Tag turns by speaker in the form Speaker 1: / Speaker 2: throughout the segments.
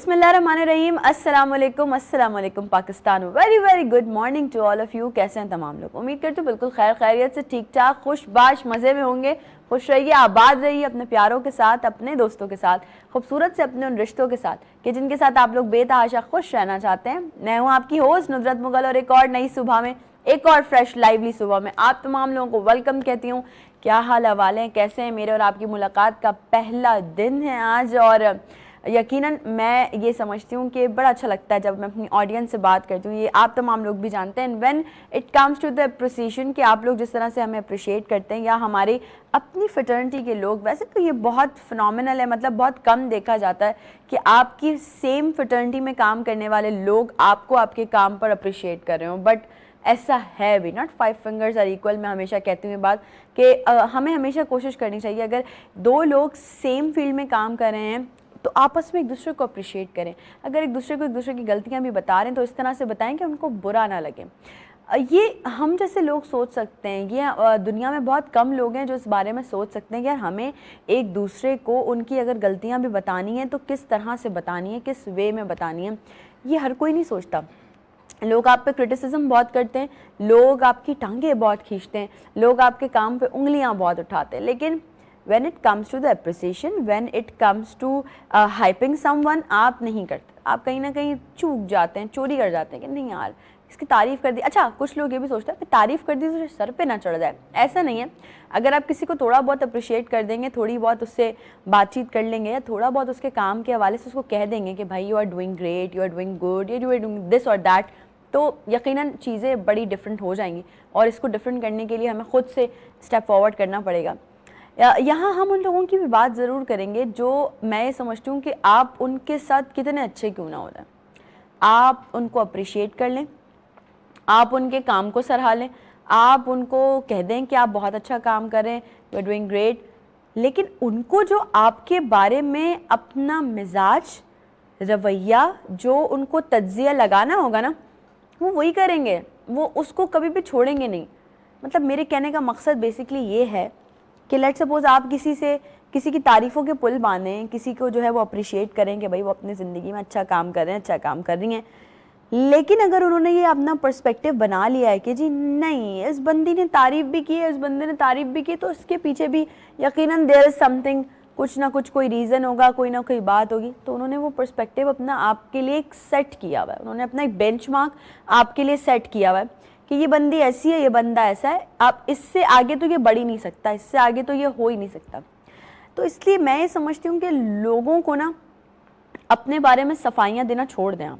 Speaker 1: बिस्मिल्लाहिर्रहमानिर्रहीम। अस्सलाम वालेकुम Pakistan. Very very good morning to all of you. कैसे हैं तमाम लोग? उम्मीद करती हूँ बिल्कुल खैर खैरियत से, ठीक ठाक, खुशबाश, मज़े में होंगे। खुश रहिए, आबाद रहिए अपने प्यारों के साथ, अपने दोस्तों के साथ, खूबसूरत से अपने उन रिश्तों के साथ कि जिनके साथ आप लोग बेतहाशा खुश रहना चाहते हैं। मैं हूँ आपकी होस्ट नुसरत मुगल और एक और नई सुबह में, एक और फ्रेश लाइवली सुबह में आप तमाम लोगों को वेलकम कहती हूँ। क्या हाल हवाले हैं, कैसे हैं? मेरे और आपकी मुलाकात का पहला दिन है आज और यकीनन मैं ये समझती हूँ कि बड़ा अच्छा लगता है जब मैं अपनी ऑडियंस से बात करती हूँ। ये आप तमाम लोग भी जानते हैं। When it comes to the appreciation कि आप लोग जिस तरह से हमें अप्रिशिएट करते हैं या हमारी अपनी फ्रेटर्निटी के लोग, वैसे तो ये बहुत फिनोमिनल है, मतलब बहुत कम देखा जाता है कि आपकी सेम फ्रेटर्निटी में काम करने वाले लोग आपको आपके काम पर अप्रिशिएट कर रहे हो। बट ऐसा है भी, not five fingers are equal. मैं हमेशा कहती हूँ बात कि हमें हमेशा कोशिश करनी चाहिए, अगर दो लोग सेम फील्ड में काम कर रहे हैं तो आपस में एक दूसरे को अप्रिशिएट करें। अगर एक दूसरे को एक दूसरे की गलतियां भी बता रहे हैं तो इस तरह से बताएं कि उनको बुरा ना लगे। ये हम जैसे लोग सोच सकते हैं, ये दुनिया में बहुत कम लोग हैं जो इस बारे में सोच सकते हैं कि यार हमें एक दूसरे को उनकी अगर गलतियां भी बतानी है तो किस तरह से बतानी है, किस वे में बतानी है। ये हर कोई नहीं सोचता। लोग आप पे क्रिटिसिज्म बहुत करते हैं, लोग आपकी टांगें बहुत खींचते हैं, लोग आपके काम पे उंगलियां बहुत उठाते हैं, लेकिन when it comes to the appreciation, when it comes to hyping someone, आप नहीं करते। आप कहीं ना कहीं चूक जाते हैं, चोरी कर जाते हैं कि नहीं यार इसकी तारीफ़ कर दी। अच्छा, कुछ लोग ये भी सोचते हैं कि तारीफ़ कर दी तो सर पे ना चढ़ जाए। ऐसा नहीं है। अगर आप किसी को थोड़ा बहुत अप्रिशिएट कर देंगे, थोड़ी बहुत उससे बातचीत कर लेंगे या थोड़ा बहुत उसके काम के हवाले से उसको कह देंगे कि भाई you are doing great, you are doing good, you are doing this और दैट, तो यकीनन चीज़ें बड़ी डिफरेंट हो जाएंगी। और इसको डिफरेंट करने के लिए हमें खुद से स्टेप फॉरवर्ड करना पड़ेगा। यहाँ हम उन लोगों की भी बात ज़रूर करेंगे जो मैं ये समझती हूँ कि आप उनके साथ कितने अच्छे क्यों ना हो जाए, आप उनको अप्रिशिएट कर लें, आप उनके काम को सराह लें, आप उनको कह दें कि आप बहुत अच्छा काम कर रहे हैं, यू आर डूइंग ग्रेट, लेकिन उनको जो आपके बारे में अपना मिजाज, रवैया, जो उनको तज्जिया लगाना होगा ना, वो वही करेंगे, वो उसको कभी भी छोड़ेंगे नहीं। मतलब मेरे कहने का मकसद बेसिकली ये है कि लेट सपोज आप किसी की तारीफ़ों के पुल बांधें, किसी को जो है वो अप्रिशिएट करें कि भाई वो अपनी ज़िंदगी में अच्छा काम कर रहे हैं, अच्छा काम कर रही हैं, लेकिन अगर उन्होंने ये अपना पर्सपेक्टिव बना लिया है कि जी नहीं, इस बंदी ने तारीफ़ भी की है, इस बंदे ने तारीफ़ भी की, तो इसके पीछे भी यकीनन देयर इज़ समथिंग, कुछ ना कुछ कोई रीज़न होगा, कोई ना कोई बात होगी। तो उन्होंने वो पर्सपेक्टिव अपना आपके लिए एक सेट किया हुआ है, उन्होंने अपना एक बेंचमार्क आपके लिए सेट किया हुआ है कि ये बंदी ऐसी है, ये बंदा ऐसा है, आप इससे आगे तो ये बढ़ ही नहीं सकता, इससे आगे तो ये हो ही नहीं सकता। तो इसलिए मैं ये समझती हूँ कि लोगों को ना अपने बारे में सफाइयाँ देना छोड़ दें आप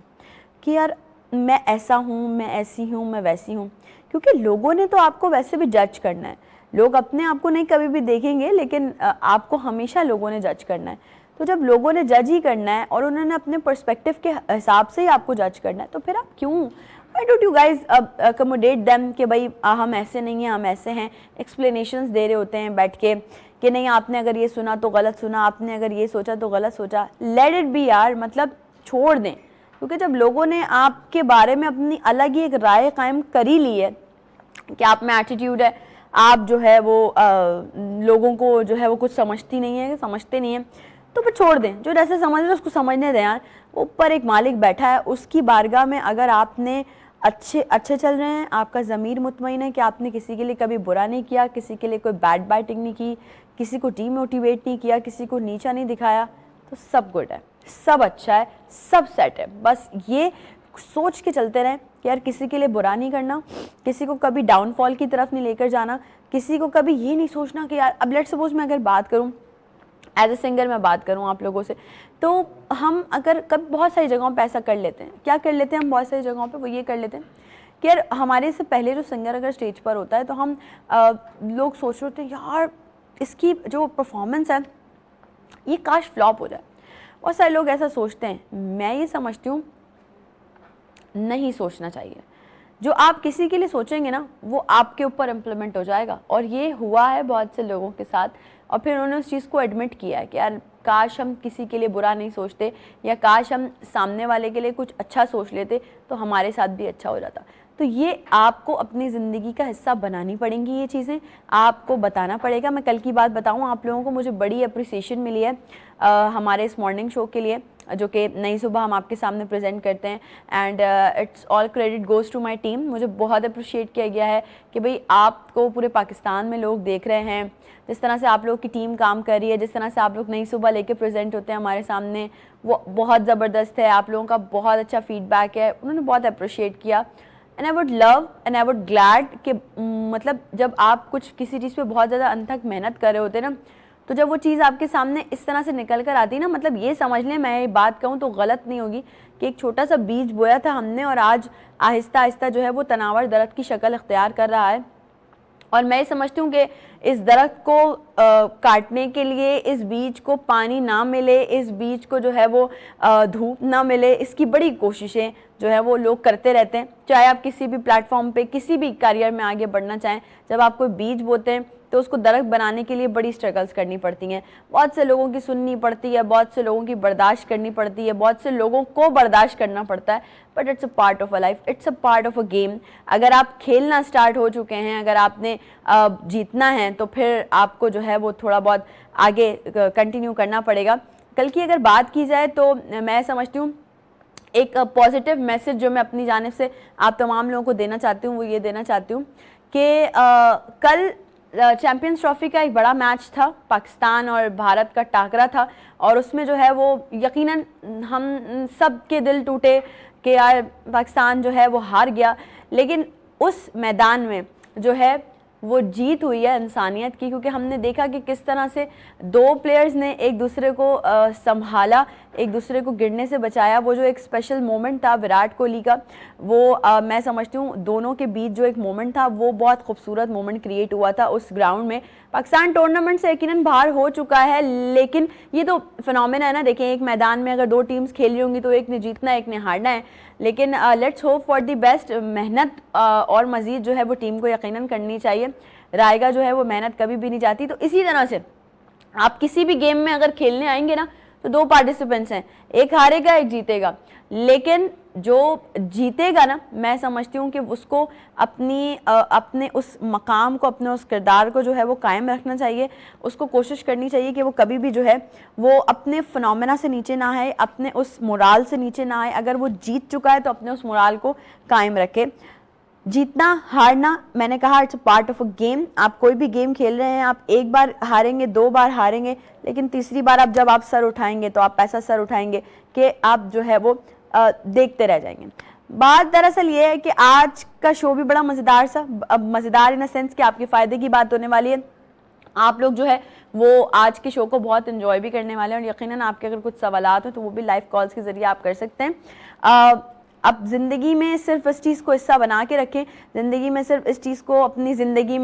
Speaker 1: कि यार मैं ऐसा हूँ, मैं ऐसी हूँ, मैं वैसी हूँ, क्योंकि लोगों ने तो आपको वैसे भी जज करना है। लोग अपने आप को नहीं कभी भी देखेंगे, लेकिन आपको हमेशा लोगों ने जज करना है। तो जब लोगों ने जज ही करना है और उन्होंने अपने पर्सपेक्टिव के हिसाब से ही आपको जज करना है, तो फिर आप क्यों, Why don't you guys accommodate them कि भाई हम ऐसे नहीं हैं, हम ऐसे हैं। एक्सप्लेनेशंस दे रहे होते हैं बैठ के कि नहीं आपने अगर ये सुना तो गलत सुना, आपने अगर ये सोचा तो गलत सोचा। लेट इट बी यार, मतलब छोड़ दें, क्योंकि जब लोगों ने आपके बारे में अपनी अलग ही एक राय कायम कर ही ली है कि आप में एटीट्यूड है, आप जो है वो लोगों को जो है वो कुछ समझती नहीं है, समझते नहीं हैं, तो फिर छोड़ दें। जो जैसे समझ रहे उसको समझने दें यार। ऊपर एक मालिक बैठा है, उसकी बारगाह में अगर आपने अच्छे चल रहे हैं, आपका ज़मीर मुतमईन है कि आपने किसी के लिए कभी बुरा नहीं किया, किसी के लिए कोई बैड बाइटिंग नहीं की, किसी को डीमोटिवेट नहीं किया, किसी को नीचा नहीं दिखाया, तो सब गुड है, सब अच्छा है, सब सेट है। बस ये सोच के चलते रहें कि यार किसी के लिए बुरा नहीं करना, किसी को कभी डाउनफॉल की तरफ नहीं लेकर जाना, किसी को कभी ये नहीं सोचना कि यार, अब लेट सपोज मैं अगर बात करूँ एज ए सिंगर, मैं बात करूँ आप लोगों से, तो हम अगर कभी बहुत सारी जगहों पे ऐसा कर लेते हैं, क्या कर लेते हैं हम बहुत सारी जगहों पे, वो ये कर लेते हैं कि यार हमारे से पहले जो सिंगर अगर स्टेज पर होता है तो हम लोग सोच रहे होते हैं यार इसकी जो परफॉर्मेंस है ये काश फ्लॉप हो जाए। बहुत सारे लोग ऐसा सोचते हैं। मैं ये समझती हूँ नहीं सोचना चाहिए। जो आप किसी के लिए सोचेंगे ना वो आपके ऊपर इम्प्लीमेंट हो जाएगा, और ये हुआ है बहुत से लोगों के साथ, और फिर उन्होंने उस चीज़ को एडमिट किया है कि यार काश हम किसी के लिए बुरा नहीं सोचते, या काश हम सामने वाले के लिए कुछ अच्छा सोच लेते तो हमारे साथ भी अच्छा हो जाता। तो ये आपको अपनी ज़िंदगी का हिस्सा बनानी पड़ेंगी, ये चीज़ें आपको बताना पड़ेगा। मैं कल की बात बताऊँ आप लोगों को, मुझे बड़ी अप्रिसिएशन मिली है हमारे इस मॉर्निंग शो के लिए, जो कि नई सुबह हम आपके सामने प्रेजेंट करते हैं, and it's all credit goes to my team. मुझे बहुत अप्रिशिएट किया गया है कि भाई आपको पूरे पाकिस्तान में लोग देख रहे हैं, जिस तरह से आप लोग की टीम काम कर रही है, जिस तरह से आप लोग नई सुबह लेके प्रेजेंट होते हैं हमारे सामने, वो बहुत ज़बरदस्त है। आप लोगों का बहुत अच्छा फीडबैक है, उन्होंने बहुत अप्रिशिएट किया। And I would love and I would glad कि मतलब जब आप कुछ किसी चीज़ पे बहुत ज़्यादा अनथक मेहनत कर रहे होते हैं ना, तो जब वो चीज़ आपके सामने इस तरह से निकल कर आती है ना, मतलब ये समझ लें, मैं ये बात कहूँ तो गलत नहीं होगी कि एक छोटा सा बीज बोया था हमने और आज आहिस्ता आहिस्ता जो है वो तनावर दरख्त की शक्ल इख्तियार कर रहा है। और मैं समझती हूँ कि इस दरख्त को काटने के लिए इस बीज को पानी ना मिले, इस बीज को जो है वो धूप ना मिले, इसकी बड़ी कोशिशें जो है वो लोग करते रहते हैं। चाहे आप किसी भी प्लेटफॉर्म पे किसी भी करियर में आगे बढ़ना चाहें, जब आप कोई बीज बोते हैं तो उसको दरख्त बनाने के लिए बड़ी स्ट्रगल्स करनी पड़ती हैं, बहुत से लोगों की सुननी पड़ती है, बहुत से लोगों की बर्दाश्त करनी पड़ती है, बहुत से लोगों को बर्दाश्त करना पड़ता है, but it's a part of a life, it's a part of a game. अगर आप खेलना स्टार्ट हो चुके हैं, अगर आपने जीतना है, तो फिर आपको जो है वो थोड़ा बहुत आगे कंटिन्यू करना पड़ेगा। कल की अगर बात की जाए तो मैं समझती हूँ एक पॉजिटिव मैसेज जो मैं अपनी जानिब से आप तमाम लोगों को देना चाहती हूँ, वो ये देना चाहती हूँ कि कल चैम्पियंस ट्रॉफी का एक बड़ा मैच था, पाकिस्तान और भारत का टाकरा था, और उसमें जो है वो यकीनन हम सब के दिल टूटे कि यार पाकिस्तान जो है वो हार गया, लेकिन उस मैदान में जो है वो जीत हुई है इंसानियत की, क्योंकि हमने देखा कि किस तरह से दो प्लेयर्स ने एक दूसरे को संभाला, एक दूसरे को गिरने से बचाया। वो जो एक स्पेशल मोमेंट था विराट कोहली का, वो मैं समझती हूँ दोनों के बीच जो एक मोमेंट था वो बहुत खूबसूरत मोमेंट क्रिएट हुआ था उस ग्राउंड में। पाकिस्तान टूर्नामेंट से यकीनन बाहर हो चुका है, लेकिन ये तो फिनोमेना है ना। देखें, एक मैदान में अगर दो टीम्स खेल रही होंगी तो एक ने जीतना है, एक ने हारना है, लेकिन let's hope for the best. मेहनत और मज़ीद जो है वो टीम को यकीनन करनी चाहिए। रायगा जो है वो मेहनत कभी भी नहीं जाती। तो इसी तरह से आप किसी भी गेम में अगर खेलने आएंगे ना, तो दो पार्टिसिपेंट्स हैं, एक हारेगा एक जीतेगा, लेकिन जो जीतेगा ना, मैं समझती हूँ कि उसको अपने उस मकाम को, अपने उस किरदार को जो है वो कायम रखना चाहिए। उसको कोशिश करनी चाहिए कि वो कभी भी जो है वो अपने फिनोमेना से नीचे ना आए, अपने उस मोराल से नीचे ना आए। अगर वो जीत चुका है तो अपने उस मोराल को कायम रखे। जीतना हारना, मैंने कहा, it's a part of a game. आप कोई भी गेम खेल रहे हैं, आप एक बार हारेंगे, दो बार हारेंगे, लेकिन तीसरी बार जब आप सर उठाएंगे तो आप ऐसा सर उठाएंगे कि आप जो है वो देखते रह जाएंगे। बात दरअसल ये है कि आज का शो भी बड़ा मज़ेदार सा, अब मज़ेदार इन अ सेंस कि आपके फ़ायदे की बात होने वाली है। आप लोग जो है वो आज के शो को बहुत इन्जॉय भी करने वाले हैं, और यकीनन आपके अगर कुछ सवालात हो तो वो भी लाइव कॉल्स के ज़रिए आप कर सकते हैं। अब ज़िंदगी में सिर्फ इस चीज़ को हिस्सा बना के रखें, ज़िंदगी में सिर्फ इस चीज़ को अपनी ज़िंदगी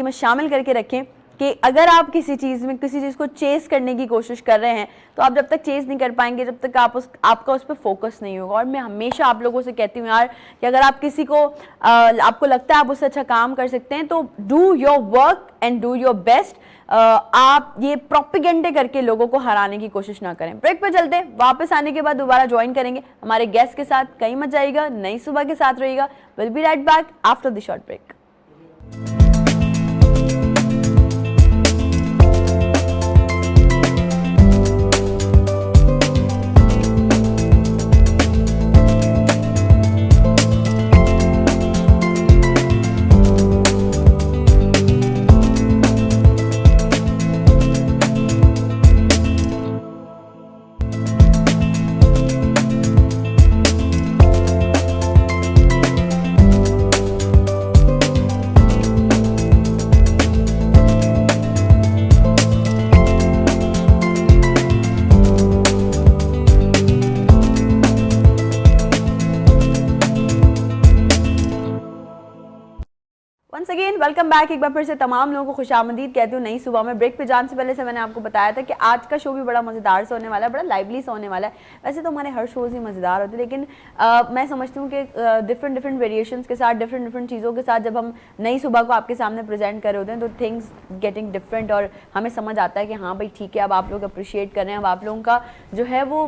Speaker 1: में शामिल करके रखें कि अगर आप किसी चीज़ को चेस करने की कोशिश कर रहे हैं, तो आप जब तक चेस नहीं कर पाएंगे, जब तक आपका उस पर फोकस नहीं होगा। और मैं हमेशा आप लोगों से कहती हूँ यार कि अगर आप किसी को आपको लगता है आप उससे अच्छा काम कर सकते हैं, तो do your work and do your best. आप ये प्रोपेगेंडे करके लोगों को हराने की कोशिश ना करें। ब्रेक पे चलते, वापस आने के बाद दोबारा ज्वाइन करेंगे हमारे गेस्ट के साथ। कहीं मत जाइएगा, नई सुबह के साथ रहिएगा। Will be right back after the short break. Once again welcome back. एक बार फिर से तमाम लोगों को खुशामदीद कहती हूँ नई सुबह में। ब्रेक पे जाने से पहले से मैंने आपको बताया था कि आज का शो भी बड़ा मज़ेदार सा होने वाला है, बड़ा लाइवली सा होने वाला है। वैसे तो हमारे हर शोज़ ही मज़ेदार होते हैं, लेकिन मैं समझती हूँ कि डिफरेंट वेरिएशंस के साथ, डिफरेंट चीज़ों के साथ जब हम नई सुबह को आपके सामने प्रेजेंट कर रहे होते हैं, तो थिंग्स गेटिंग डिफरेंट, और हमें समझ आता है कि हाँ भाई ठीक है, अब आप लोग अप्रिशिएट कर रहे हैं, अब आप लोगों का जो है वो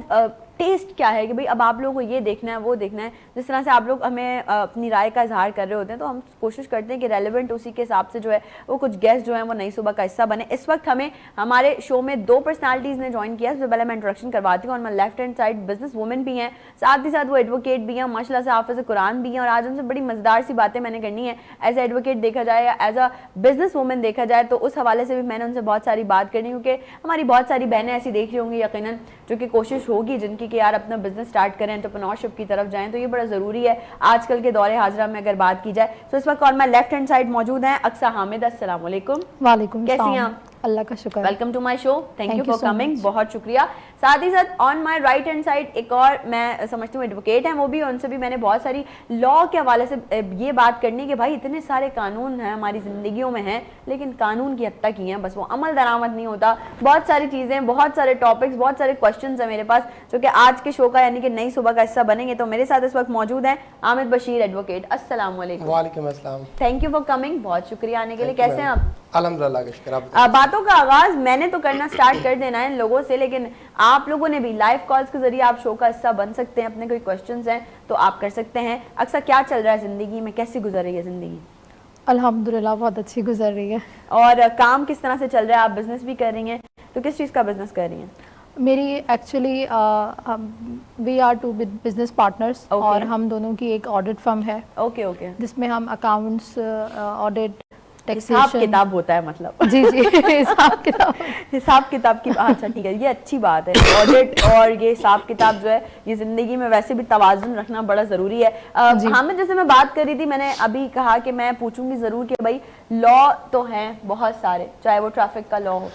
Speaker 1: टेस्ट क्या है कि भाई अब आप लोगों को ये देखना है वो देखना है। जिस तरह से आप लोग हमें अपनी राय का इजहार कर रहे होते हैं तो हम कोशिश करते हैं कि रेलेवेंट उसी के हिसाब से जो है वो कुछ गेस्ट जो है वो नई सुबह का हिस्सा बने। इस वक्त हमें हमारे शो में 2 पर्सनालिटीज़ ने ज्वाइन किया। सबसे पहले मैं इंट्रोडक्शन करवाती हूँ। और मैं left hand side business women भी हैं, साथ ही साथ वो एडवोकेट भी हैं, माशाल्लाह से हाफिज़ कुरान भी हैं। और आज उनसे बड़ी मज़ेदार सी बातें मैंने करनी है। एज ए एडवोकेट देखा जाए या एज अ बिजनेस वुमेन देखा जाए तो उस हवाले से भी मैंने उनसे बहुत सारी बात करनी, क्योंकि हमारी बहुत सारी बहनें ऐसी देख रही होंगी यकीनन जो कि कोशिश होगी जिनकी कि यार अपना बिजनेस स्टार्ट करें, एंटरप्रेन्योरशिप की तरफ जाएं। तो ये बड़ा ज़रूरी है आजकल के दौरे हाजरा में अगर बात की जाए। तो इस वक्त और मैं लेफ्ट हैंड साइड मौजूद हैं अक्सा हामिद। अस्सलाम वालेकुम।
Speaker 2: वालेकुम,
Speaker 1: कैसी हैं आप?
Speaker 2: अल्लाह का शुक्र।
Speaker 1: Welcome to my show, thank you for
Speaker 2: so
Speaker 1: coming, बहुत शुक्रिया। साथ ही साथ on my right hand side एक और मैं समझती हूँ एडवोकेट हैं, वो भी, उनसे भी मैंने बहुत सारी लॉ के हवाले से ये बात करनी कि भाई इतने सारे कानून हैं हमारी ज़िंदगियों में हैं, लेकिन कानून की हद तक ही हैं, बस वो अमल दरामद नहीं होता। बहुत सारी चीज़ें, बहुत सारे टॉपिक्स, बहुत सारे क्वेश्चन हैं मेरे पास जो कि आज के शो का यानी कि नई सुबह का हिस्सा बनेंगे। तो मेरे साथ इस वक्त मौजूद हैं आमिद बशीर एडवोकेट। अस्सलाम वालेकुम।
Speaker 3: वालेकुम अस्सलाम।
Speaker 1: थैंक यू फॉर कमिंग, बहुत शुक्रिया आने के लिए। कैसे हैं आप?
Speaker 3: अल्हम्दुलिल्लाह का शुक्र।
Speaker 1: बातों का आगाज मैंने तो करना स्टार्ट कर देना है इन लोगों से, लेकिन आप लोगों ने भी लाइव कॉल्स के जरिए आप शो का हिस्सा बन सकते हैं। अपने कोई क्वेश्चंस हैं तो आप कर सकते हैं। अक्सर क्या चल रहा है ज़िंदगी में, कैसी गुजर रही है ज़िंदगी?
Speaker 2: अल्हम्दुलिल्लाह बहुत अच्छी गुजर रही है।
Speaker 1: और काम किस तरह से चल रहा है? आप बिजनेस भी कर रही हैं, तो किस चीज़ का बिजनेस कर रही हैं?
Speaker 2: मेरी actually we are 2 business partners और हम दोनों की एक ऑडिट फर्म है।
Speaker 1: Okay okay.
Speaker 2: जिसमें हम अकाउंट्स, ऑडिट,
Speaker 1: हिसाब किताब होता है मतलब।
Speaker 2: जी जी हिसाब किताब
Speaker 1: हिसाब किताब की, अच्छा ठीक है, ये अच्छी बात है। ऑडिट और ये हिसाब किताब जो है ये जिंदगी में वैसे भी तवाज़ुन रखना बड़ा ज़रूरी है। हामिद, जैसे मैं बात कर रही थी, मैंने अभी कहा कि मैं पूछूंगी ज़रूर कि भाई लॉ तो हैं बहुत सारे, चाहे वो ट्रैफिक का लॉ हो,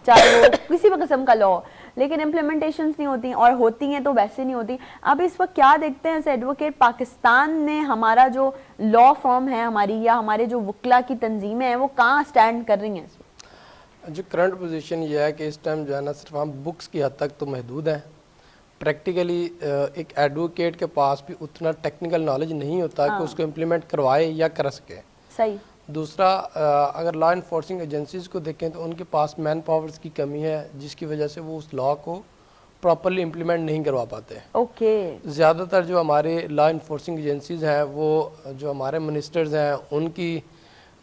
Speaker 1: चाहे वो किसी भी किस्म का लॉ हो, लेकिन इम्प्लीमेंटेशंस नहीं होती, और होती हैं तो वैसे नहीं होती। अब इस वक्त क्या देखते हैं एज एडवोकेट, पाकिस्तान ने हमारा जो लॉ फॉर्म है हमारी, या हमारे जो वकला की तंजीमें हैं, वो कहाँ स्टैंड कर रही हैं?
Speaker 3: जो करंट पोजीशन ये है कि इस टाइम जो है ना सिर्फ हम बुक्स की हद तक तो महदूद हैं। प्रैक्टिकली एक एडवोकेट के पास भी उतना टेक्निकल नॉलेज नहीं होता कि उसको इम्प्लीमेंट करवाए या कर सके।
Speaker 1: सही। दूसरा,
Speaker 3: अगर लॉ इन्फोर्सिंग एजेंसीज को देखें तो उनके पास मैन पावर्स की कमी है, जिसकी वजह से वो उस लॉ को प्रॉपरली इम्प्लीमेंट नहीं करवा पाते।
Speaker 1: ओके।
Speaker 3: ज़्यादातर जो हमारे लॉ इन्फोर्सिंग एजेंसीज हैं वो जो हमारे मिनिस्टर्स हैं उनकी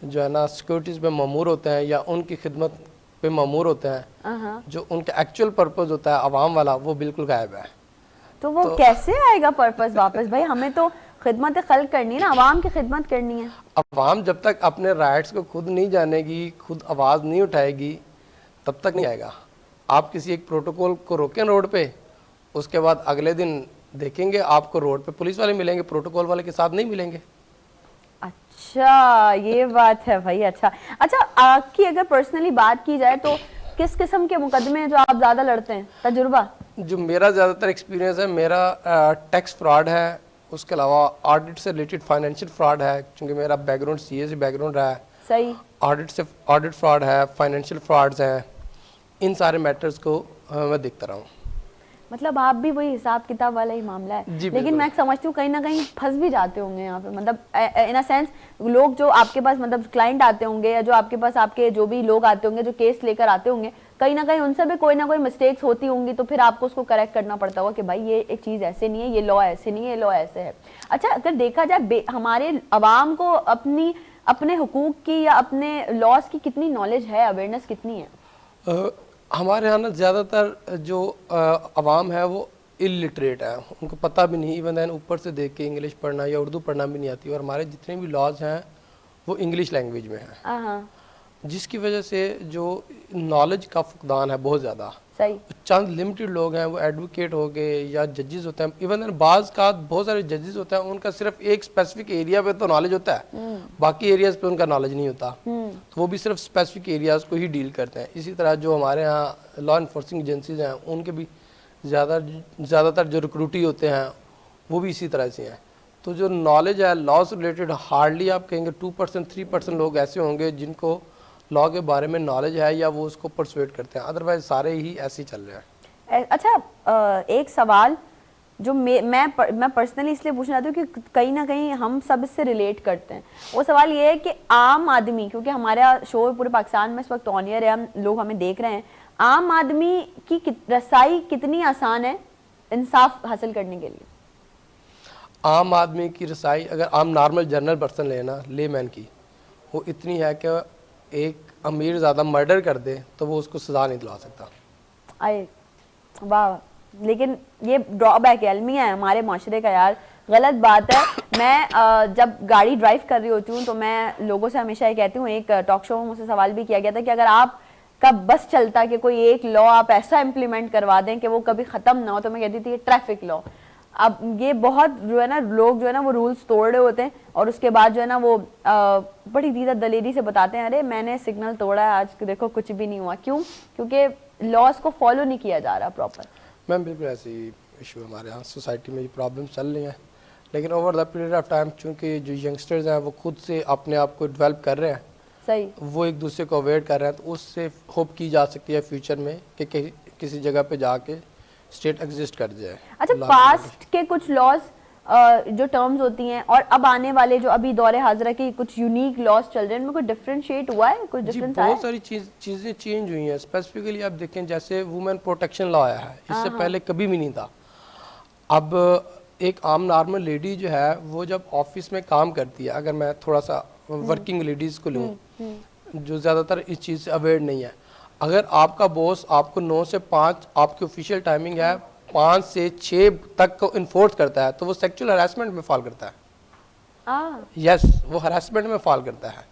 Speaker 3: जो है ना सिक्योरिटीज़ पे मामूर होते हैं या उनकी खिदमत पे मामूर होते हैं। जो उनका एक्चुअल पर्पस होता है आवाम वाला, वो बिल्कुल गायब है।
Speaker 1: तो वो कैसे आएगा पर्पस वापस? भाई हमें तो खिदमत खल्क करनी है ना, आवाम की खिदमत करनी है।
Speaker 3: अवाम जब तक अपने राइट्स को खुद नहीं जानेगी, खुद आवाज़ नहीं उठाएगी, तब तक नहीं आएगा। आप किसी एक प्रोटोकॉल को रोकें रोड पे, उसके बाद अगले दिन देखेंगे आपको रोड पे पुलिस वाले मिलेंगे, प्रोटोकॉल वाले के साथ नहीं मिलेंगे।
Speaker 1: अच्छा, ये बात है भाई। अच्छा अच्छा, आपकी अगर पर्सनली बात की जाए तो किस किस्म के मुकदमे जो आप ज़्यादा लड़ते हैं? तजुर्बा?
Speaker 3: जो मेरा ज़्यादातर एक्सपीरियंस है, मेरा टैक्स फ्रॉड है, उसके अलावा ऑडिट से रिलेटेड फाइनेंशियल फ्रॉड है, क्योंकि मेरा बैकग्राउंड सीए से बैकग्राउंड रहा है।
Speaker 1: सही।
Speaker 3: ऑडिट फ्रॉड है, फाइनेंशियल फ्रॉड्स हैं, इन सारे मैटर्स को मैं देखता रहा हूँ।
Speaker 1: मतलब आप भी वही हिसाब किताब वाला ही मामला है। लेकिन मैं समझती हूँ कहीं ना कहीं फंस भी जाते होंगे यहाँ पे, मतलब इन अ सेंस लोग जो आपके पास, मतलब क्लाइंट आते होंगे या जो आपके पास आपके जो भी लोग आते होंगे जो केस लेकर आते होंगे, कहीं ना कहीं उनसे भी कोई ना कोई मिस्टेक्स होती होंगी, तो फिर आपको उसको करेक्ट करना पड़ता होगा कि भाई ये एक चीज़ ऐसे नहीं है, ये लॉ ऐसे नहीं है, ये लॉ ऐसे है। अच्छा, अगर देखा जाए हमारे अवाम को अपने हुकूक की या अपने लॉज की कितनी नॉलेज है, अवेयरनेस कितनी है?
Speaker 3: हमारे यहाँ ना ज़्यादातर जो अवाम है वो इलिटरेट है, उनको पता भी नहीं, इवन दैन ऊपर से देख के इंग्लिश पढ़ना या उर्दू पढ़ना भी नहीं आती। और हमारे जितने भी लॉज हैं वो इंग्लिश लैंग्वेज में हैं, जिसकी वजह से जो नॉलेज का फुकदान है बहुत ज़्यादा।
Speaker 1: सही।
Speaker 3: चंद लिमिटेड लोग हैं, वो एडवोकेट हो गए या जजेस होते हैं, इवन बाज़ का बहुत सारे जजेस होते हैं, उनका सिर्फ एक स्पेसिफिक एरिया पे तो नॉलेज होता है, बाकी एरियाज पे उनका नॉलेज नहीं होता, तो वो भी सिर्फ स्पेसिफिक एरियाज को ही डील करते हैं। इसी तरह जो हमारे यहाँ लॉ इन्फोर्सिंग एजेंसीज हैं, उनके भी ज़्यादातर जो रिक्रूटी होते हैं वो भी इसी तरह से हैं। तो जो नॉलेज है लॉ से रिलेटेड, हार्डली आप कहेंगे 2% 3% लोग ऐसे होंगे जिनको लॉ के बारे में नॉलेज है या वो उसको परसुएट करते हैं, अदरवाइज सारे ही ऐसे ही चल रहे हैं।
Speaker 1: अच्छा, एक सवाल जो मैं पर्सनली इसलिए पूछना चाहती हूँ कि कहीं ना कहीं हम सब इससे रिलेट करते हैं। वो सवाल ये है कि आम आदमी, क्योंकि हमारा शो पूरे पाकिस्तान में इस वक्त ऑन एयर है, हम लोग हमें देख रहे हैं, आम आदमी की रसाई कितनी आसान है इंसाफ हासिल करने के लिए?
Speaker 3: आम आदमी की रसाई, अगर आम नॉर्मल जनरल पर्सन लेना लेमैन की, वो इतनी है कि एक अमीर ज़्यादा मर्डर कर दे तो वो उसको सज़ा नहीं दिला सकता।
Speaker 1: आए वाह, लेकिन ये ड्रॉबैक है, अलमिया है हमारे माशरे का यार, गलत बात है। मैं जब गाड़ी ड्राइव कर रही होती हूँ तो मैं लोगों से हमेशा ये कहती हूँ, एक टॉक शो में मुझसे सवाल भी किया गया था कि अगर आप का बस चलता कि कोई एक लॉ आप ऐसा इम्प्लीमेंट करवा दें कि वो कभी ख़त्म ना हो, तो मैं कहती थी ट्रैफिक लॉ। अब ये बहुत जो है ना, लोग जो है ना वो रूल्स तोड़ रहे होते हैं और उसके बाद जो है ना वो बड़ी दीदा दलेरी से बताते हैं अरे मैंने सिग्नल तोड़ा है आज, देखो कुछ भी नहीं हुआ। क्यों? क्योंकि लॉज को फॉलो नहीं किया जा रहा प्रॉपर।
Speaker 3: मैम बिल्कुल ऐसी इशू हमारे यहाँ सोसाइटी में ये प्रॉब्लम चल रही हैं, लेकिन over the period of time चूँकि जो यंगस्टर्स हैं वो खुद से अपने आप को डेवलप कर रहे हैं,
Speaker 1: सही,
Speaker 3: वो एक दूसरे को अवॉइड कर रहे हैं, तो उससे होप की जा सकती है फ्यूचर में कि किसी जगह पे जाके स्टेट एग्जिस्ट कर जाए।
Speaker 1: अच्छा, पास्ट के कुछ लॉज जो टर्म्स होती हैं और अब आने वाले जो अभी दौरे हाजरा की कुछ यूनिक लॉज चल रहे हैं, इनमें कोई डिफरेंशिएट हुआ है, कुछ डिफरेंस आया?
Speaker 3: बहुत सारी चीज़ें चेंज हुई हैं। स्पेसिफिकली आप देखें जैसे वुमेन प्रोटेक्शन लॉ आया है, इससे पहले कभी भी नहीं था। अब एक आम नॉर्मल लेडी जो है वो जब ऑफिस में काम करती है, अगर मैं थोड़ा सा वर्किंग लेडीज़ को लूँ जो ज़्यादातर इस चीज़ से अवेयर नहीं है, अगर आपका बॉस आपको 9 से 5 आपकी ऑफिशियल टाइमिंग है, 5 से 6 तक को इन्फोर्स करता है, तो वो सेक्सुअल हरासमेंट में फॉल करता है। यस, वो हरासमेंट में फॉल करता है।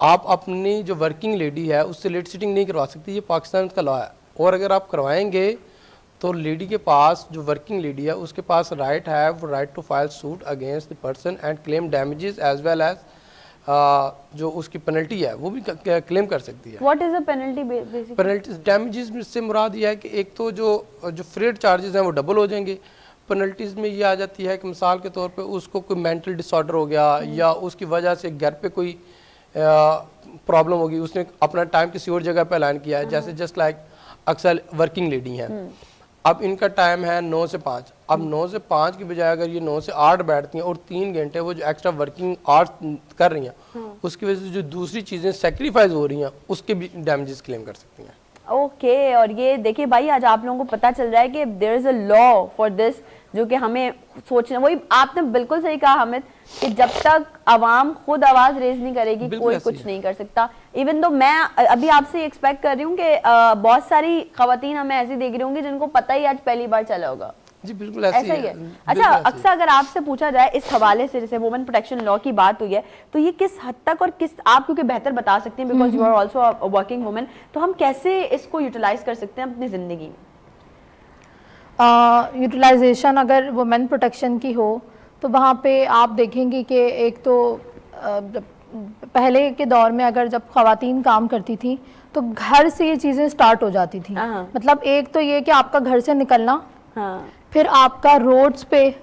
Speaker 3: आप अपनी जो वर्किंग लेडी है उससे लेट सिटिंग नहीं करवा सकती, ये पाकिस्तान का लॉ है। और अगर आप करवाएंगे तो लेडी के पास, जो वर्किंग लेडी है उसके पास राइट है, वो right to file suit against the person and claim damages as well as जो उसकी पेनल्टी है वो भी क्लेम कर सकती है।
Speaker 1: What is the penalty? Basically
Speaker 3: penalty damages से मुराद ये है कि एक तो जो फ्रेट चार्जेस हैं वो डबल हो जाएंगे। पेनल्टीज में ये आ जाती है कि मिसाल के तौर पे उसको कोई मेंटल डिसऑर्डर हो गया या उसकी वजह से घर पे कोई प्रॉब्लम होगी, उसने अपना टाइम किसी और जगह पे अलाइन किया है, जैसे जस्ट लाइक अक्सर वर्किंग लेडी हैं, अब इनका टाइम है 9 से 5, अब 9 से 5 की बजाय अगर ये 9 से 8 बैठती हैं और 3 घंटे वो जो एक्स्ट्रा वर्किंग आवर्स कर रही हैं, उसकी वजह से जो दूसरी चीज़ें सेक्रीफाइस हो रही हैं उसके भी डैमेजेस क्लेम कर सकती हैं।
Speaker 1: ओके, और ये देखिए भाई, आज आप लोगों को पता चल रहा है कि there is a law for this, जो कि हमें सोचना, वही आपने बिल्कुल सही कहा हामिद, कि जब तक आवाम खुद आवाज रेज नहीं करेगी कोई कुछ नहीं कर सकता। इवन तो मैं अभी आपसे एक्सपेक्ट कर रही हूँ कि बहुत सारी खवातीन हमें ऐसी देख रही होंगी जिनको पता ही आज पहली बार चला होगा।
Speaker 3: जी बिल्कुल ऐसा ही है।
Speaker 1: अच्छा, अक्सर अगर आपसे पूछा जाए इस हवाले से, जैसे वुमेन प्रोटेक्शन लॉ की बात हुई है, तो ये किस हद तक और किस, आप क्योंकि बेहतर बता सकते हैं because you are also a working women, तो हम कैसे इसको यूटिलाइज कर सकते हैं अपनी जिंदगी में?
Speaker 2: यूटिलाइजेशन अगर वुमेन प्रोटेक्शन की हो तो वहाँ पे आप देखेंगे कि एक तो पहले के दौर में अगर जब ख़वातीन काम करती थी तो घर से ये चीज़ें स्टार्ट हो जाती थी। मतलब एक तो ये कि आपका घर से निकलना, फिर आपका रोड्स पे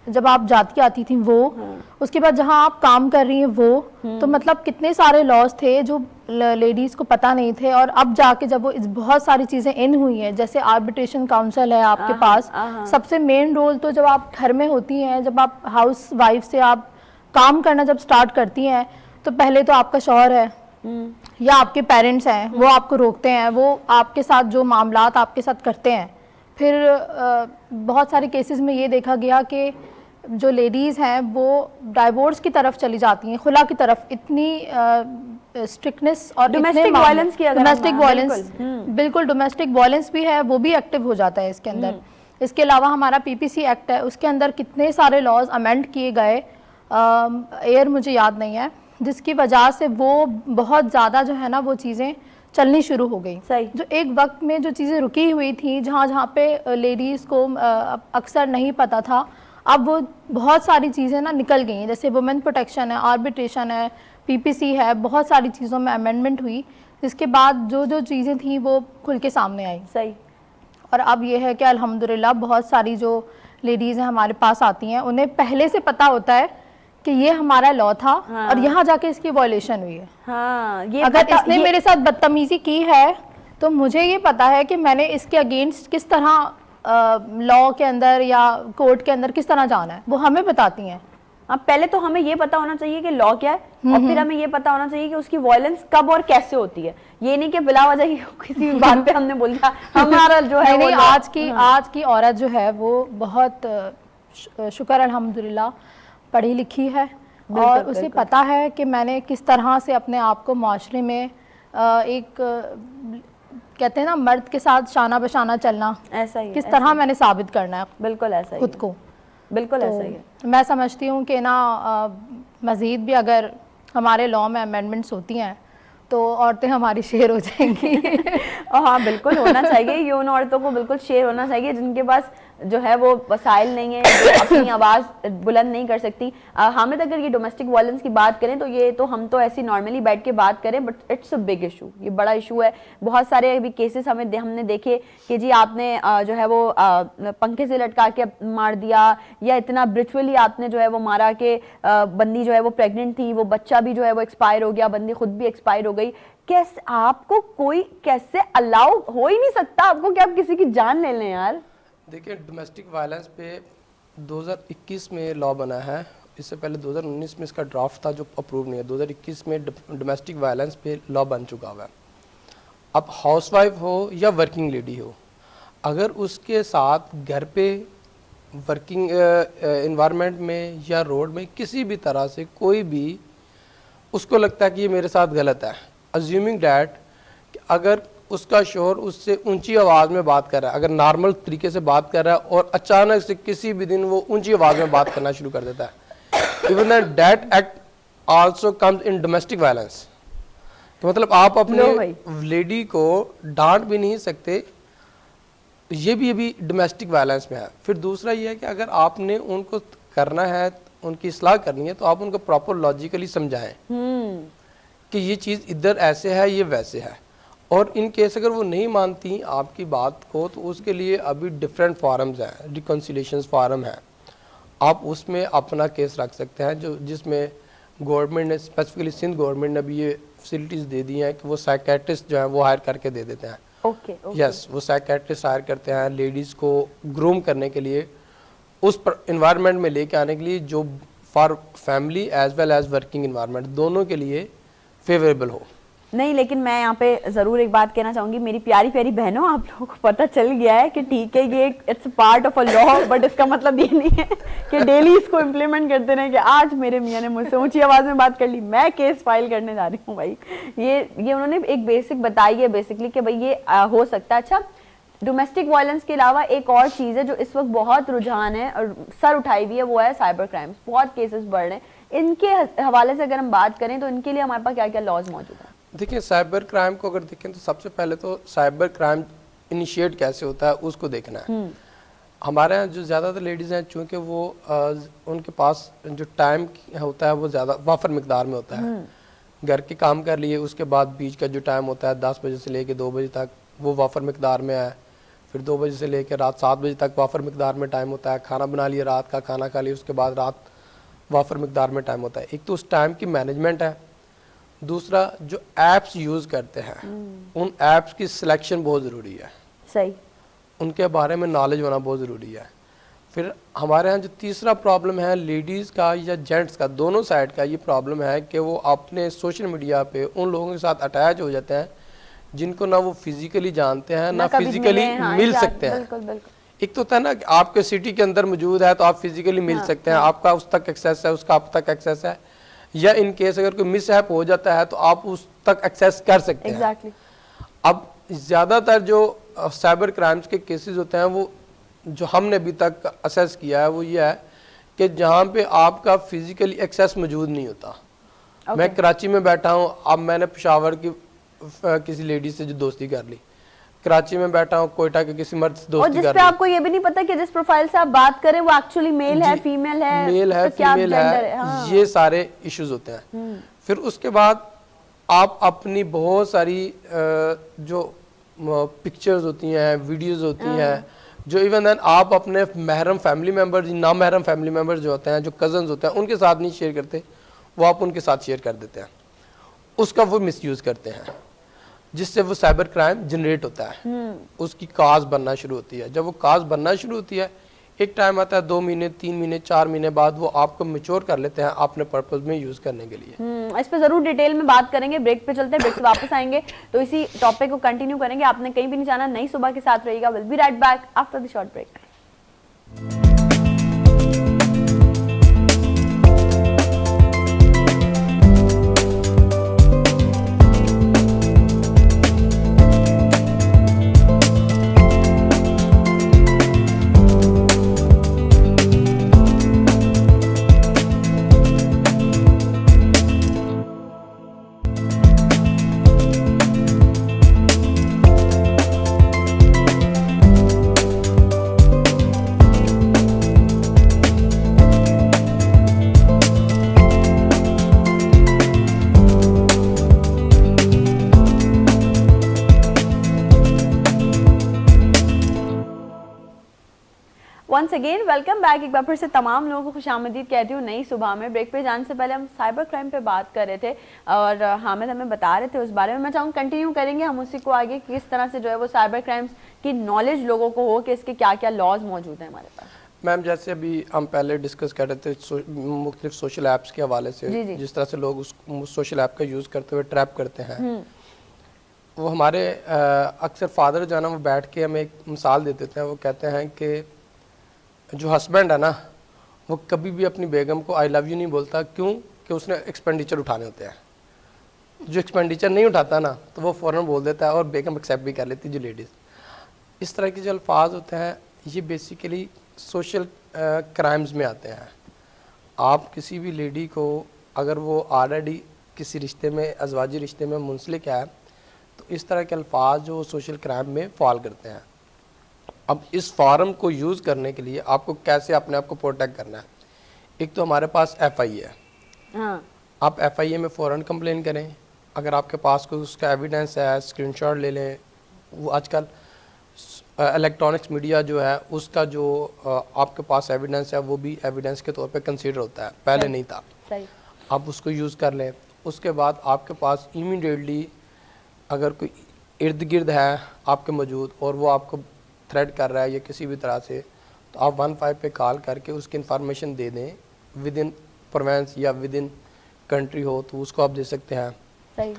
Speaker 2: जब आप जाती आती थी वो, उसके बाद जहाँ आप काम कर रही हैं वो, तो मतलब कितने सारे लॉज थे जो लेडीज़ को पता नहीं थे। और अब जाके जब वो बहुत सारी चीज़ें इन हुई हैं, जैसे आर्बिट्रेशन काउंसिल है आपके पास, सबसे मेन रोल तो जब आप घर में होती हैं, जब आप हाउस वाइफ से आप काम करना जब स्टार्ट करती हैं, तो पहले तो आपका शौहर है या आपके पेरेंट्स हैं, वो आपको रोकते हैं, वो आपके साथ जो मामलात आपके साथ करते हैं। फिर बहुत सारे केसेस में ये देखा गया कि जो लेडीज़ हैं वो डाइवोर्स की तरफ चली जाती हैं, खुला की तरफ। इतनी स्ट्रिक्टनेस और
Speaker 1: डोमेस्टिक वायलेंस की,
Speaker 2: डोमेस्टिक वायलेंस, बिल्कुल डोमेस्टिक वायलेंस भी है, वो भी एक्टिव हो जाता है इसके अंदर। इसके अलावा हमारा पीपीसी एक्ट है, उसके अंदर कितने सारे लॉज अमेंड किए गए, एयर मुझे याद नहीं है, जिसकी वजह से वो बहुत ज़्यादा जो है ना वो चीज़ें चलनी शुरू हो गई।
Speaker 1: सही।
Speaker 2: जो एक वक्त में जो चीज़ें रुकी हुई थी, जहाँ पे लेडीज़ को अक्सर नहीं पता था, अब वो बहुत सारी चीज़ें ना निकल गई हैं। जैसे वुमेन प्रोटेक्शन है, आर्बिट्रेशन है, पीपीसी है, बहुत सारी चीज़ों में अमेंडमेंट हुई, जिसके बाद जो जो चीज़ें थी वो खुल के सामने आई।
Speaker 1: सही।
Speaker 2: और अब ये है कि अल्हम्दुलिल्लाह बहुत सारी जो लेडीज़ हैं हमारे पास आती हैं, उन्हें पहले से पता होता है कि ये हमारा लॉ था और यहाँ जाके इसकी वायलेशन हुई है। ये अगर इसने मेरे साथ बदतमीजी की है तो मुझे ये पता है कि मैंने इसके अगेंस्ट किस तरह लॉ के अंदर या कोर्ट के अंदर किस तरह जाना है, वो हमें बताती हैं।
Speaker 1: हाँ, पहले तो हमें ये पता होना चाहिए कि लॉ क्या है और फिर हमें ये पता होना चाहिए कि उसकी वायलेंस कब और कैसे होती है। ये नहीं कि बिला वजह ही किसी भी बात पे हमने बोल दिया हमारा जो है
Speaker 2: नहीं,
Speaker 1: वो
Speaker 2: आज की औरत जो है वो बहुत शुक्र अल्हम्दुलिल्लाह पढ़ी लिखी है और उसे पता है कि मैंने किस तरह से अपने आप को माशरे में एक कहते हैं ना मर्द के साथ शाना बशाना चलना,
Speaker 1: ऐसा ही है,
Speaker 2: किस तरह मैंने साबित करना है
Speaker 1: बिल्कुल ऐसा ही
Speaker 2: खुद
Speaker 1: है,
Speaker 2: को।
Speaker 1: बिल्कुल
Speaker 2: तो
Speaker 1: ऐसा ही है।
Speaker 2: मैं समझती हूँ कि ना मज़ीद भी अगर हमारे लॉ में अमेंडमेंट्स होती हैं तो औरतें हमारी शेर हो जाएंगी।
Speaker 1: हाँ बिल्कुल होना चाहिए, ये उन औरतों को बिल्कुल शेर होना चाहिए जिनके पास जो है वो वसाइल नहीं है, जो अपनी आवाज़ बुलंद नहीं कर सकती। हामिद, अगर ये डोमेस्टिक वायलेंस की बात करें तो ये तो हम तो ऐसी नॉर्मली बैठ के बात करें, but it's a big issue, ये बड़ा इशू है। बहुत सारे अभी केसेस हमने देखे कि जी आपने जो है वो पंखे से लटका के मार दिया, या इतना ब्रिचुअली आपने जो है वो मारा कि बंदी जो है वो प्रेग्नेंट थी, वो बच्चा भी जो है वो एक्सपायर हो गया, बंदी खुद भी एक्सपायर हो गई। कैसे आपको कोई कैसे अलाउ हो ही नहीं सकता आपको कि आप किसी की जान ले लें यार।
Speaker 3: देखिए, डोमेस्टिक वायलेंस पे 2021 में लॉ बना है, इससे पहले 2019 में इसका ड्राफ्ट था जो अप्रूव नहीं है। 2021 में डोमेस्टिक वायलेंस पे लॉ बन चुका हुआ है। अब हाउसवाइफ हो या वर्किंग लेडी हो, अगर उसके साथ घर पे वर्किंग इन्वायरमेंट में या रोड में किसी भी तरह से कोई भी उसको लगता है कि ये मेरे साथ गलत है, अज्यूमिंग डैट अगर उसका शोहर उससे ऊंची आवाज़ में बात कर रहा है, अगर नॉर्मल तरीके से बात कर रहा है और अचानक से किसी भी दिन वो ऊंची आवाज़ में बात करना शुरू कर देता है, even that act also comes in domestic violence. तो मतलब आप अपने लेडी को डांट भी नहीं सकते, ये भी डोमेस्टिक वायलेंस में है। फिर दूसरा ये है कि अगर आपने उनको करना है, उनकी इस्लाह करनी है, तो आप उनको प्रॉपर लॉजिकली समझाएं कि ये चीज़ इधर ऐसे है, ये वैसे है। और इन केस अगर वो नहीं मानती आपकी बात को, तो उसके लिए अभी डिफरेंट फॉरम्स हैं, रिकॉन्सिलेशन फॉरम है, आप उसमें अपना केस रख सकते हैं, जो जिसमें गवर्नमेंट ने स्पेसिफिकली सिंध गवर्नमेंट ने भी ये फैसिलिटीज़ दे दी हैं कि वो साइकेट्रिस्ट जो है वो हायर करके दे देते हैं। यस, वो साइकेट्रिस्ट हायर करते हैं लेडीज़ को ग्रूम करने के लिए, उस इन्वायरमेंट में लेके आने के लिए जो for family as well as working environment दोनों के लिए फेवरेबल हो।
Speaker 1: नहीं, लेकिन मैं यहाँ पे ज़रूर एक बात कहना चाहूँगी, मेरी प्यारी प्यारी बहनों, आप लोगों को पता चल गया है कि ठीक है ये it's part of a law, but इसका मतलब ये नहीं है कि डेली इसको इम्प्लीमेंट करते रहें कि आज मेरे मियाँ ने मुझसे ऊंची आवाज़ में बात कर ली, मैं केस फाइल करने जा रही हूँ। भाई ये उन्होंने एक बेसिक बताई है बेसिकली कि भाई ये हो सकता है। अच्छा, डोमेस्टिक वायलेंस के अलावा एक और चीज़ है जो इस वक्त बहुत रुझान है और सर उठाई हुई है, वो है साइबर क्राइम्स। बहुत केसेस बढ़ रहे हैं, इनके हवाले से अगर हम बात करें तो इनके लिए हमारे पास क्या क्या लॉज मौजूद हैं?
Speaker 3: देखिए, साइबर क्राइम को अगर देखें तो सबसे पहले तो साइबर क्राइम इनिशिएट कैसे होता है उसको देखना है। हमारे यहाँ जो ज़्यादातर लेडीज़ हैं, चूँकि वो उनके पास जो टाइम होता है वो ज़्यादा वाफर मिकदार में होता है, घर के काम कर लिए, उसके बाद बीच का जो टाइम होता है 10 बजे से लेके 2 बजे तक वो वाफर मिकदार में है, फिर 2 बजे से लेकर रात 7 बजे तक वाफर मिकदार में टाइम होता है, खाना बना लिया, रात का खाना खा लिया, उसके बाद रात वाफर मिकदार में टाइम होता है। एक तो उस टाइम की मैनेजमेंट है, दूसरा जो ऐप्स यूज़ करते हैं उन ऐप्स की सिलेक्शन बहुत ज़रूरी है,
Speaker 1: सही,
Speaker 3: उनके बारे में नॉलेज होना बहुत ज़रूरी है। फिर हमारे यहाँ जो तीसरा प्रॉब्लम है लेडीज़ का या जेंट्स का, दोनों साइड का ये प्रॉब्लम है कि वो अपने सोशल मीडिया पे उन लोगों के साथ अटैच हो जाते हैं जिनको ना वो फिजिकली जानते हैं ना फिजिकली मिल सकते हैं।
Speaker 1: बिल्कुल, बिल्कुल।
Speaker 3: एक तो होता है ना कि आपके सिटी के अंदर मौजूद है तो आप फिजिकली मिल सकते हैं, आपका उस तक एक्सेस है, उसका आप तक एक्सेस है, या इन केस अगर कोई मिसहैप हो जाता है तो आप उस तक एक्सेस कर सकते हैं।
Speaker 1: Exactly.
Speaker 3: अब ज़्यादातर जो साइबर क्राइम्स के केसेस होते हैं वो जो हमने अभी तक असेस किया है वो ये है कि जहाँ पे आपका फिजिकली एक्सेस मौजूद नहीं होता। मैं कराची में बैठा हूँ, अब मैंने पेशावर की किसी लेडी से जो दोस्ती कर ली, कराची में बैठा हूँ, कोयटा के किसी मर्द से दोस्ती कर ली, और
Speaker 1: आपको ये भी नहीं पता कि जिस प्रोफाइल से आप बात करें वो एक्चुअली मेल है, फीमेल है,
Speaker 3: फीमेल है, हाँ। ये सारे इश्यूज होते हैं। फिर उसके बाद आप अपनी बहुत सारी जो पिक्चर्स होती हैं, वीडियोस होती हैं, जो इवन देन आप अपने महरम फैमिली मेम्बर, नाम महरम फैमिली मेम्बर जो होते हैं, जो कजन्स होते हैं, उनके साथ नहीं शेयर करते, वो आप उनके साथ शेयर कर देते हैं, उसका वो मिसयूज करते हैं, जिससे वो साइबर क्राइम जनरेट होता है, उसकी काज बनना शुरू होती है। जब वो काज बनना शुरू होती है, एक टाइम आता है 2 महीने 3 महीने 4 महीने बाद वो आपको मैच्योर कर लेते हैं अपने पर्पस में यूज करने के लिए।
Speaker 1: इस पे जरूर डिटेल में बात करेंगे। ब्रेक पे चलते हैं, ब्रेक से वापस आएंगे तो इसी टॉपिक को कंटिन्यू करेंगे। आपने कहीं भी नहीं जाना, नई सुबह के साथ रहिएगा। Will be right back after the short break. Once again welcome back. एक बार फिर से तमाम लोगों को खुशामदीद कहती हूँ नई सुबह में। ब्रेक पे जाने से पहले हम साइबर क्राइम पे बात कर रहे थे और हामिद हमें बता रहे थे उस बारे में। मैं चाहूँ कंटिन्यू करेंगे हम उसी को आगे, किस तरह से जो है वो साइबर क्राइम्स की नॉलेज लोगों को हो कि इसके क्या क्या लॉज मौजूद हैं हमारे पास।
Speaker 3: मैम जैसे अभी हम पहले डिस्कस कर रहे थे मुख्तलिफ सोशल ऐप्स के हवाले से, जिस तरह से लोग उस सोशल ऐप का यूज़ करते हुए ट्रैप करते हैं। वो हमारे अक्सर फादर जो है ना वो बैठ के हमें एक मिसाल दे देते हैं। वो कहते हैं कि जो हस्बैंड है ना वो कभी भी अपनी बेगम को आई लव यू नहीं बोलता। क्यों? कि उसने एक्सपेंडिचर उठाने होते हैं। जो एक्सपेंडिचर नहीं उठाता ना तो वो फ़ौरन बोल देता है और बेगम एक्सेप्ट भी कर लेती है। जो लेडीज़ इस तरह के जो अल्फाज होते हैं ये बेसिकली सोशल क्राइम्स में आते हैं। आप किसी भी लेडी को अगर वो ऑलरेडी किसी रिश्ते में अज़वाजी रिश्ते में मुंसलिक है तो इस तरह के अल्फाज जो सोशल क्राइम में फॉल करते हैं। अब इस फॉर्म को यूज़ करने के लिए आपको कैसे अपने आप को प्रोटेक्ट करना है। एक तो हमारे पास FIA है।
Speaker 1: हाँ।
Speaker 3: आप FIA में फ़ौरन कंप्लेन करें। अगर आपके पास कोई उसका एविडेंस है स्क्रीनशॉट ले लें। वो आजकल इलेक्ट्रॉनिक्स मीडिया जो है उसका जो आपके पास एविडेंस है वो भी एविडेंस के तौर पे कंसीडर होता है, पहले नहीं था।
Speaker 1: सही।
Speaker 3: आप उसको यूज़ कर लें। उसके बाद आपके पास इमीडिएटली अगर कोई इर्द गिर्द है आपके मौजूद और वो आपको थ्रेट कर रहा है या किसी भी तरह से, तो आप 15 पे कॉल करके उसकी इन्फॉर्मेशन दे दें। विद इन प्रोविंस या विद इन कंट्री हो तो उसको आप दे सकते हैं।
Speaker 1: सही।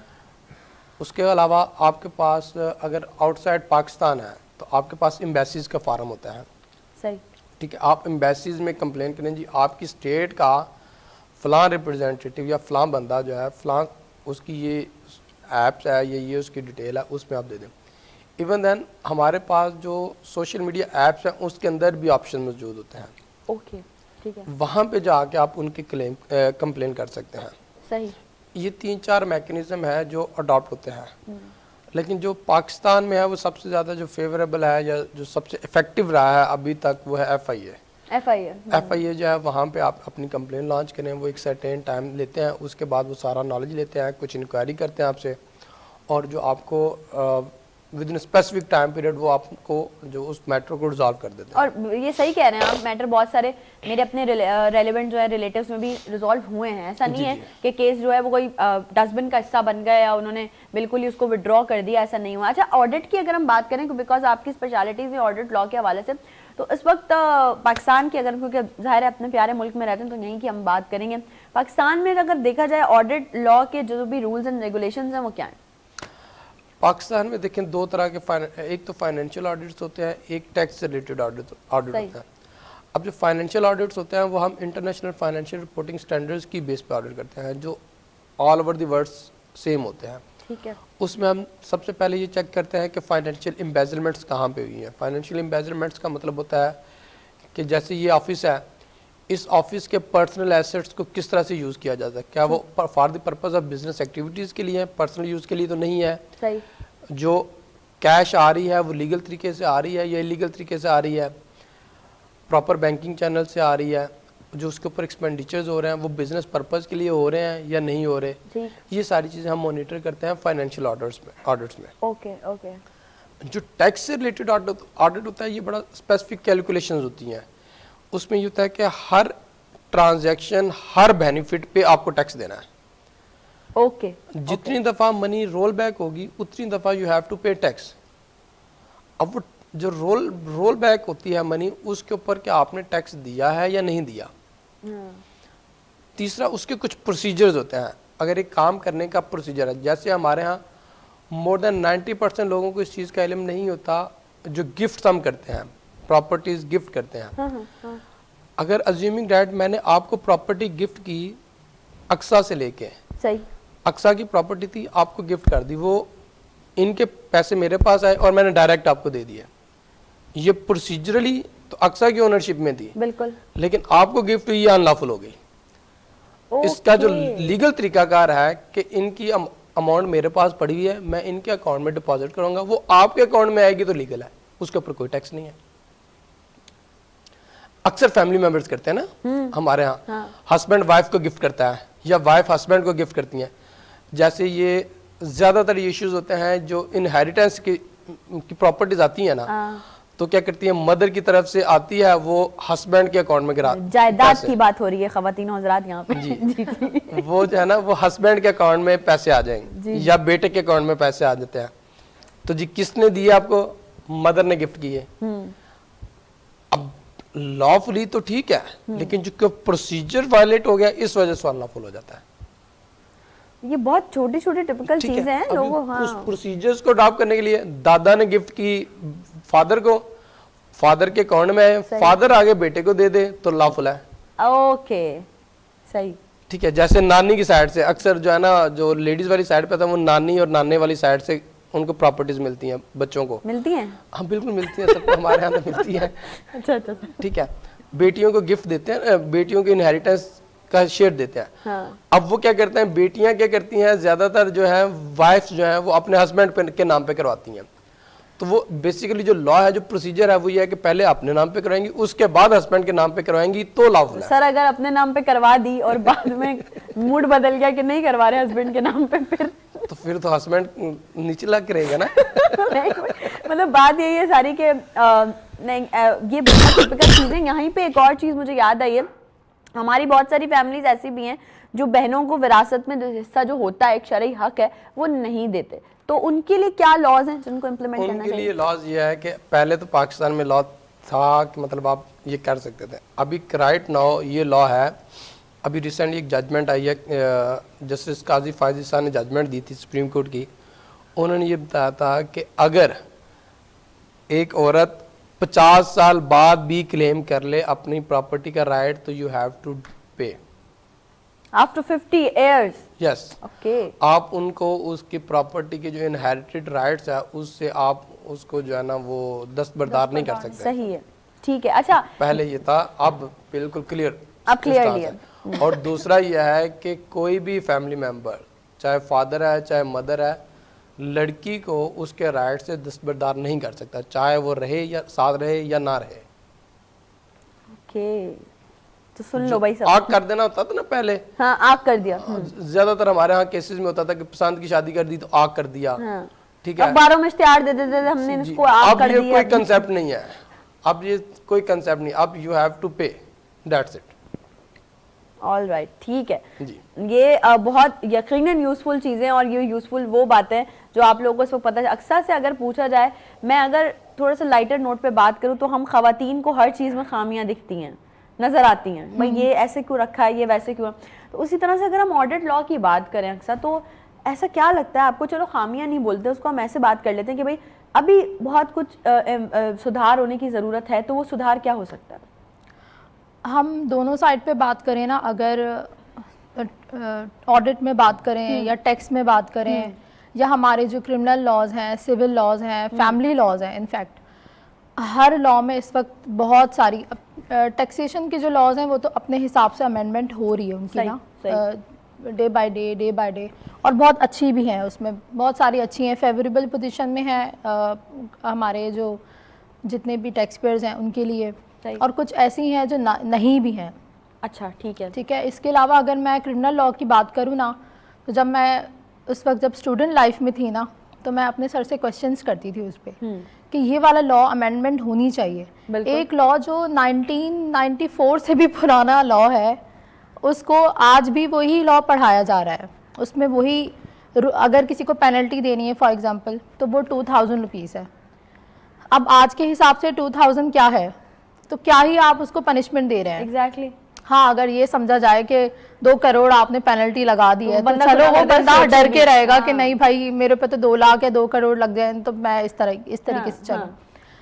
Speaker 3: उसके अलावा आपके पास अगर आउटसाइड पाकिस्तान है तो आपके पास एम्बेसीज़ का फार्म होता है।
Speaker 1: सही।
Speaker 3: ठीक है, आप एम्बेसीज़ में कंप्लेन करें जी आपकी स्टेट का फ़लाँ रिप्रेजेंटेटिव या फ़लाँ बंदा जो है फ़लाँ उसकी ये ऐप्स है या ये उसकी डिटेल है उसमें आप दे दें। इवन देन हमारे पास जो सोशल मीडिया ऐप्स हैं उसके अंदर भी ऑप्शन मौजूद होते हैं।
Speaker 1: ओके, ठीक है।
Speaker 3: वहाँ पे जाके आप उनकी कंप्लेन कर सकते हैं।
Speaker 1: सही।
Speaker 3: ये 3-4 मैकेनिज्म है जो अडॉप्ट होते हैं। लेकिन जो पाकिस्तान में है वो सबसे ज़्यादा जो फेवरेबल है या जो सबसे इफेक्टिव रहा है अभी तक वो है FIA जो है वहाँ पे आप अपनी कंप्लेन लॉन्च करें। वो एक सर्टेन टाइम लेते हैं, उसके बाद वो सारा नॉलेज लेते हैं, कुछ इंक्वायरी करते हैं आपसे और जो आपको with in specific time period वो आपको जो उस मैटर को रिजॉल्व कर देते हैं।
Speaker 1: और ये सही कह रहे हैं आप, मैटर बहुत सारे मेरे अपने रेलेवेंट जो है रिलेटिव्स में भी रिजॉल्व हुए हैं। ऐसा नहीं है कि केस जो है वो कोई डस्टबिन का हिस्सा बन गया या उन्होंने बिल्कुल ही उसको विड्रॉ कर दिया, ऐसा नहीं हुआ। अच्छा, ऑडिट की अगर हम बात करें, बिकॉज आपकी स्पेशलिटीज है ऑडिट लॉ के हवाले से, तो इस वक्त पाकिस्तान की अगर, क्योंकि जाहिर है अपने प्यारे मुल्क में रहते हैं तो यहीं की हम बात करेंगे। पाकिस्तान में अगर देखा जाए ऑडिट लॉ के जो भी रूल्स एंड रेगुलेशंस हैं वो क्या हैं?
Speaker 3: पाकिस्तान में देखें दो तरह के एक तो फाइनेंशियल ऑडिट्स होते हैं, एक टैक्स से रिलेटेड ऑडिट होता है। अब जो फाइनेंशियल ऑडिट्स होते हैं वो हम इंटरनेशनल फाइनेंशियल रिपोर्टिंग स्टैंडर्ड्स की बेस पे ऑडिट करते हैं जो all over the world same होते हैं।
Speaker 1: ठीक है।
Speaker 3: उसमें हम सबसे पहले ये चेक करते हैं कि फाइनेंशियल एम्बेजलमेंट्स कहाँ पे हुई हैं। फाइनेंशियल एम्बेजलमेंट्स का मतलब होता है कि जैसे ये ऑफिस है, इस ऑफिस के पर्सनल एसेट्स को किस तरह से यूज़ किया जाता है। क्या वो for the purpose of business activities के लिए है, पर्सनल यूज़ के लिए तो नहीं है।
Speaker 1: सही।
Speaker 3: जो कैश आ रही है वो लीगल तरीके से आ रही है या इलीगल तरीके से आ रही है, प्रॉपर बैंकिंग चैनल से आ रही है, जो उसके ऊपर एक्सपेंडिचर्स हो रहे हैं वो बिजनेस पर्पज़ के लिए हो रहे हैं या नहीं हो रहे। ये सारी चीज़ें हम मॉनिटर करते हैं फाइनेंशियल ऑडिट्स में।
Speaker 1: Okay okay.
Speaker 3: जो टैक्स से रिलेटेड ऑडिट होता है ये बड़ा स्पेसिफिक कैलकुलेशंस होती हैं। उसमें ये होता है कि हर ट्रांजैक्शन, हर बेनिफिट पे आपको टैक्स देना है।
Speaker 1: ओके।
Speaker 3: जितनी दफ़ा मनी रोल बैक होगी उतनी दफ़ा यू हैव टू पे टैक्स। अब वो जो रोल बैक होती है मनी, उसके ऊपर क्या आपने टैक्स दिया है या नहीं दिया। तीसरा, उसके कुछ प्रोसीजर्स होते हैं। अगर एक काम करने का प्रोसीजर है, जैसे हमारे यहाँ मोर देन 90% लोगों को इस चीज़ का इल्म नहीं होता, जो गिफ्ट हम करते हैं, प्रॉपर्टीज गिफ्ट करते हैं। अगर अज्यूमिंग डैट मैंने आपको प्रॉपर्टी गिफ्ट की अक्सा से लेके,
Speaker 1: सही,
Speaker 3: अक्सा की प्रॉपर्टी थी, आपको गिफ्ट कर दी, वो इनके पैसे मेरे पास आए और मैंने डायरेक्ट आपको दे दिया, ये प्रोसीजरली तो अक्सा की ओनरशिप में थी,
Speaker 1: बिल्कुल,
Speaker 3: लेकिन आपको गिफ्ट हुई, ये अनलॉफुल हो गई। इसका जो लीगल तरीकाकार है कि इनकी अमाउंट मेरे पास पड़ी हुई है, मैं इनके अकाउंट में डिपॉजिट करूंगा, वो आपके अकाउंट में आएगी तो लीगल है, उसके ऊपर कोई टैक्स नहीं है। अक्सर फैमिली मेंबर्स करते हैं ना हमारे यहाँ, हस्बैंड वाइफ को गिफ्ट करता है या वाइफ हस्बैंड को गिफ्ट करती है। जैसे ये ज्यादातर इश्यूज होते हैं जो इनहेरिटेंस की प्रॉपर्टीज आती है ना, तो क्या करती है, मदर की तरफ से आती है, वो हस्बैंड के अकाउंट में गिरा,
Speaker 1: जायदाद की बात हो रही है खवातीन हजरात यहाँ पे।
Speaker 3: जी। वो जो है ना, वो हस्बैंड के अकाउंट में पैसे आ जाएंगे या बेटे के अकाउंट में पैसे आ जाते हैं। तो जी किसने दिए आपको, मदर ने गिफ्ट किए। अब लॉफुली तो ठीक है, लेकिन जो प्रोसीजर वायलेट हो गया, इस वजह से अनलॉफुल हो जाता है।
Speaker 1: ये बहुत छोटी छोटी टिपिकल चीजें हैं लोगों। हाँ,
Speaker 3: उस प्रोसीजर्स को अडॉप्ट करने के लिए दादा ने गिफ्ट की फादर को, फादर के अकाउंट में है, फादर आगे बेटे को दे दे तो लॉफुल है।
Speaker 1: ओके, सही,
Speaker 3: ठीक है। जैसे नानी की साइड से अक्सर जो है ना, जो लेडीज वाली साइड पे था, वो नानी और नाने वाली साइड से उनको प्रॉपर्टीज मिलती हैं, बच्चों को
Speaker 1: मिलती हैं।
Speaker 3: हाँ बिल्कुल मिलती है, सबको हमारे यहाँ तो मिलती है।
Speaker 1: अच्छा,
Speaker 3: ठीक है। बेटियों को गिफ्ट देते हैं, बेटियों को इनहेरिटेंस का शेयर देते हैं।
Speaker 1: हाँ।
Speaker 3: अब वो क्या करते हैं, बेटियां क्या करती हैं, ज्यादातर जो है वाइफ्स जो है वो अपने हस्बैंड के नाम पे करवाती हैं। तो वो बेसिकली जो लॉ है, जो प्रोसीजर है, वो ये है कि पहले अपने नाम पे करवाएंगी, उसके बाद हस्बैंड के नाम पे करवाएंगी तो लॉफुल है।
Speaker 1: सर अगर अपने नाम पे करवा दी और बाद में मूड बदल गया कि नहीं करवा रहे हस्बैंड के नाम पे,
Speaker 3: फिर तो हस्बैंड नीचे लग के रहेगा ना।
Speaker 1: मतलब बात यही है सारी के नहीं, ये बहुत टिपिकल चीजें। यहीं पे एक और चीज मुझे याद आई है, हमारी बहुत सारी फैमिलीज ऐसी भी हैं जो बहनों को विरासत में जो हिस्सा जो होता है, एक शरई हक है, वो नहीं देते। तो उनके लिए क्या लॉज हैं जिनको इम्प्लीमेंट करना चाहिए?
Speaker 3: उनके लिए लॉज ये है कि पहले तो पाकिस्तान में लॉ था कि मतलब आप ये कर सकते थे। अभी राइट नाउ ये लॉ है, अभी रिसेंटली एक जजमेंट आई है, जस्टिस काजी फायजी साहब ने जजमेंट दी थी सुप्रीम कोर्ट की। उन्होंने ये बताया था कि अगर एक औरत 50 साल बाद भी क्लेम कर ले अपनी प्रॉपर्टी का राइट, तो यू हैव टू पे
Speaker 1: आफ्टर 50 years।
Speaker 3: Yes,
Speaker 1: okay.
Speaker 3: आप उनको उसकी प्रॉपर्टी के जो इनहेरिटेड राइट्स है, उससे आप उसको जो है ना वो दस्तबरदार नहीं कर सकते।
Speaker 1: सही है, ठीक है। अच्छा,
Speaker 3: पहले ये था, अब बिल्कुल क्लियर,
Speaker 1: अब क्लियरली है।
Speaker 3: और दूसरा यह है कि कोई भी फैमिली मेंबर, चाहे फादर है चाहे मदर है, लड़की को उसके राइट से दस्तबरदार नहीं कर सकता, चाहे वो रहे या साथ रहे या ना रहे।
Speaker 1: ओके, तो सुन लो भाई सब।
Speaker 3: आग कर देना होता था ना पहले।
Speaker 1: हाँ, आग कर दिया।
Speaker 3: ज्यादातर हमारे यहाँ केसेस में होता था कि पसंद की शादी कर दी तो आग कर दिया।
Speaker 1: हाँ।
Speaker 3: ठीक है,
Speaker 1: अब 12 में इश्तिहार दे देते थे, हमने इसको आग कर
Speaker 3: अब ये
Speaker 1: दिया।
Speaker 3: कोई कंसेप्ट नहीं है, अब ये कोई कंसेप्ट नहीं, अब यू हैव टू पे, दैट्स इट।
Speaker 1: ऑल राइट, ठीक है
Speaker 3: जी।
Speaker 1: ये बहुत यकीनन यूजफुल चीज़ें, और ये यूजफुल वो बातें जो आप लोगों को इसको पता है। अक्सर से अगर पूछा जाए, मैं अगर थोड़ा सा लाइटर नोट पे बात करूँ, तो हम खवातीन को हर चीज़ में खामियां दिखती हैं, नज़र आती हैं, भाई ये ऐसे क्यों रखा है, ये वैसे क्यों। तो उसी तरह से अगर हम ऑडिट लॉ की बात करें अक्सर, तो ऐसा क्या लगता है आपको, चलो खामियां नहीं बोलते उसको, हम ऐसे बात कर लेते हैं कि भाई अभी बहुत कुछ सुधार होने की ज़रूरत है, तो वो सुधार क्या हो सकता है?
Speaker 2: हम दोनों साइड पे बात करें ना, अगर ऑडिट में बात करें या टैक्स में बात करें या हमारे जो क्रिमिनल लॉज हैं, सिविल लॉज हैं, फैमिली लॉज हैं, इनफैक्ट हर लॉ में इस वक्त बहुत सारी टैक्सेशन के जो लॉज हैं वो तो अपने हिसाब से अमेंडमेंट हो रही है उनकी ना, डे बाय डे, और बहुत अच्छी भी हैं, उसमें बहुत सारी अच्छी हैं, फेवरेबल पोजीशन में हैं हमारे जो जितने भी टैक्स पेयर्स हैं उनके लिए, और कुछ ऐसी हैं जो नहीं भी हैं।
Speaker 1: अच्छा, ठीक है,
Speaker 2: ठीक है। इसके अलावा अगर मैं क्रिमिनल लॉ की बात करूँ ना, तो जब मैं उस वक्त जब स्टूडेंट लाइफ में थी ना, तो मैं अपने सर से क्वेश्चंस करती थी उस पर कि ये वाला लॉ अमेंडमेंट होनी चाहिए। एक लॉ जो 1994 से भी पुराना लॉ है, उसको आज भी वही लॉ पढ़ाया जा रहा है, उसमें वही, अगर किसी को पेनल्टी देनी है फॉर एग्जांपल, तो वो 2000 रुपीज़ है। अब आज के हिसाब से 2000 क्या है, तो क्या ही आप उसको पनिशमेंट दे रहे हैं।
Speaker 1: एग्जैक्टली
Speaker 2: हाँ, अगर ये समझा जाए कि 2 करोड़ आपने पेनल्टी लगा दी है, तो
Speaker 1: बंदा
Speaker 2: चलो वो
Speaker 1: थोड़ा
Speaker 2: बंदा
Speaker 1: सोचे
Speaker 2: डर
Speaker 1: भी।
Speaker 2: के रहेगा कि
Speaker 1: हाँ।
Speaker 2: नहीं भाई मेरे पे तो 2 लाख या 2 करोड़ लग जाए तो मैं इस तरीके से चलूं।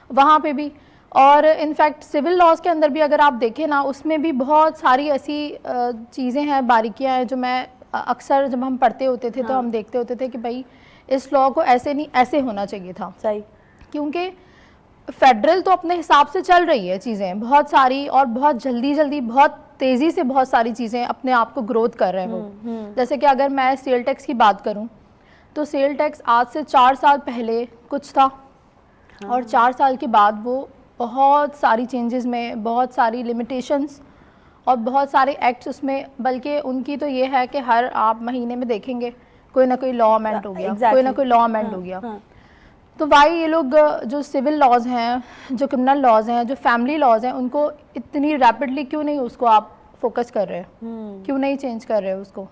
Speaker 2: वहाँ पे भी, और इनफैक्ट सिविल लॉज के अंदर भी अगर आप देखें ना, उसमें भी बहुत सारी ऐसी चीज़ें हैं, बारीकियां हैं, जो मैं अक्सर जब हम पढ़ते होते थे तो हम देखते होते थे कि भाई इस लॉ को ऐसे नहीं, ऐसे होना चाहिए था।
Speaker 1: सही,
Speaker 2: क्योंकि फेडरल तो अपने हिसाब से चल रही है चीज़ें बहुत सारी, और बहुत जल्दी बहुत तेज़ी से बहुत सारी चीज़ें अपने आप को ग्रोथ कर रहे हैं वो। जैसे कि अगर मैं सेल टैक्स की बात करूं, तो सेल टैक्स आज से 4 साल पहले कुछ था, और 4 साल के बाद वो बहुत सारी चेंजेस में, बहुत सारी लिमिटेशंस और बहुत सारे एक्ट्स उसमें, बल्कि उनकी तो ये है कि हर आप महीने में देखेंगे कोई ना कोई लॉ अमेंड हो गया, कोई ना कोई लॉ अमेंड हो गया। तो भाई ये लोग जो सिविल लॉज हैं, जो क्रिमिनल लॉज हैं, जो फैमिली लॉज हैं, उनको इतनी रैपिडली क्यों नहीं उसको आप फोकस कर रहे हैं, क्यों नहीं चेंज कर रहे हो उसको।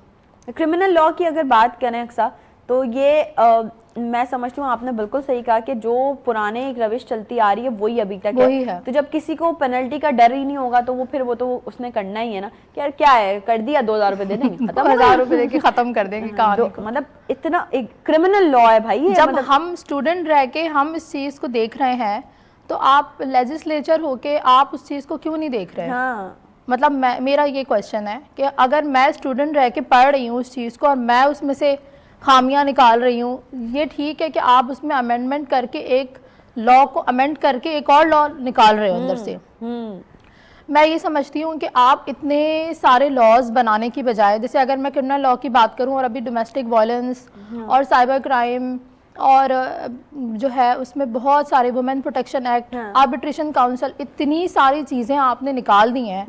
Speaker 1: क्रिमिनल लॉ की अगर बात करें अक्सर, तो ये मैं समझती हूँ आपने बिल्कुल सही कहा कि जो पुराने एक रविश चलती आ रही है वही अभी तक
Speaker 2: वही है।
Speaker 1: तो जब किसी को पेनल्टी का डर ही नहीं होगा तो वो फिर वो तो उसने करना ही है ना कि यार क्या है, कर दिया 2000 रुपए दे देंगे, खत्म
Speaker 2: 1000 रुपए देके खत्म कर देंगे कहानी को।
Speaker 1: मतलब इतना एक क्रिमिनल लॉ है भाई ये।
Speaker 2: जब
Speaker 1: मतलब
Speaker 2: हम स्टूडेंट रह के हम इस चीज़ को देख रहे हैं, तो आप लेजिस्लेचर होके आप उस चीज़ को क्यों नहीं देख रहे हैं।
Speaker 1: हाँ,
Speaker 2: मतलब मेरा ये क्वेश्चन है कि अगर मैं स्टूडेंट रह के पढ़ रही हूँ उस चीज़ को, और मैं उसमें से खामियां निकाल रही हूँ, ये ठीक है कि आप उसमें अमेंडमेंट करके एक लॉ को अमेंड करके एक और लॉ निकाल रहे हो अंदर से। मैं ये समझती हूँ कि आप इतने सारे लॉज बनाने की बजाय, जैसे अगर मैं क्रिमिनल लॉ की बात करूँ, और अभी डोमेस्टिक वायलेंस और साइबर क्राइम और जो है उसमें बहुत सारे women protection act, arbitration council, इतनी सारी चीज़ें आपने निकाल दी हैं।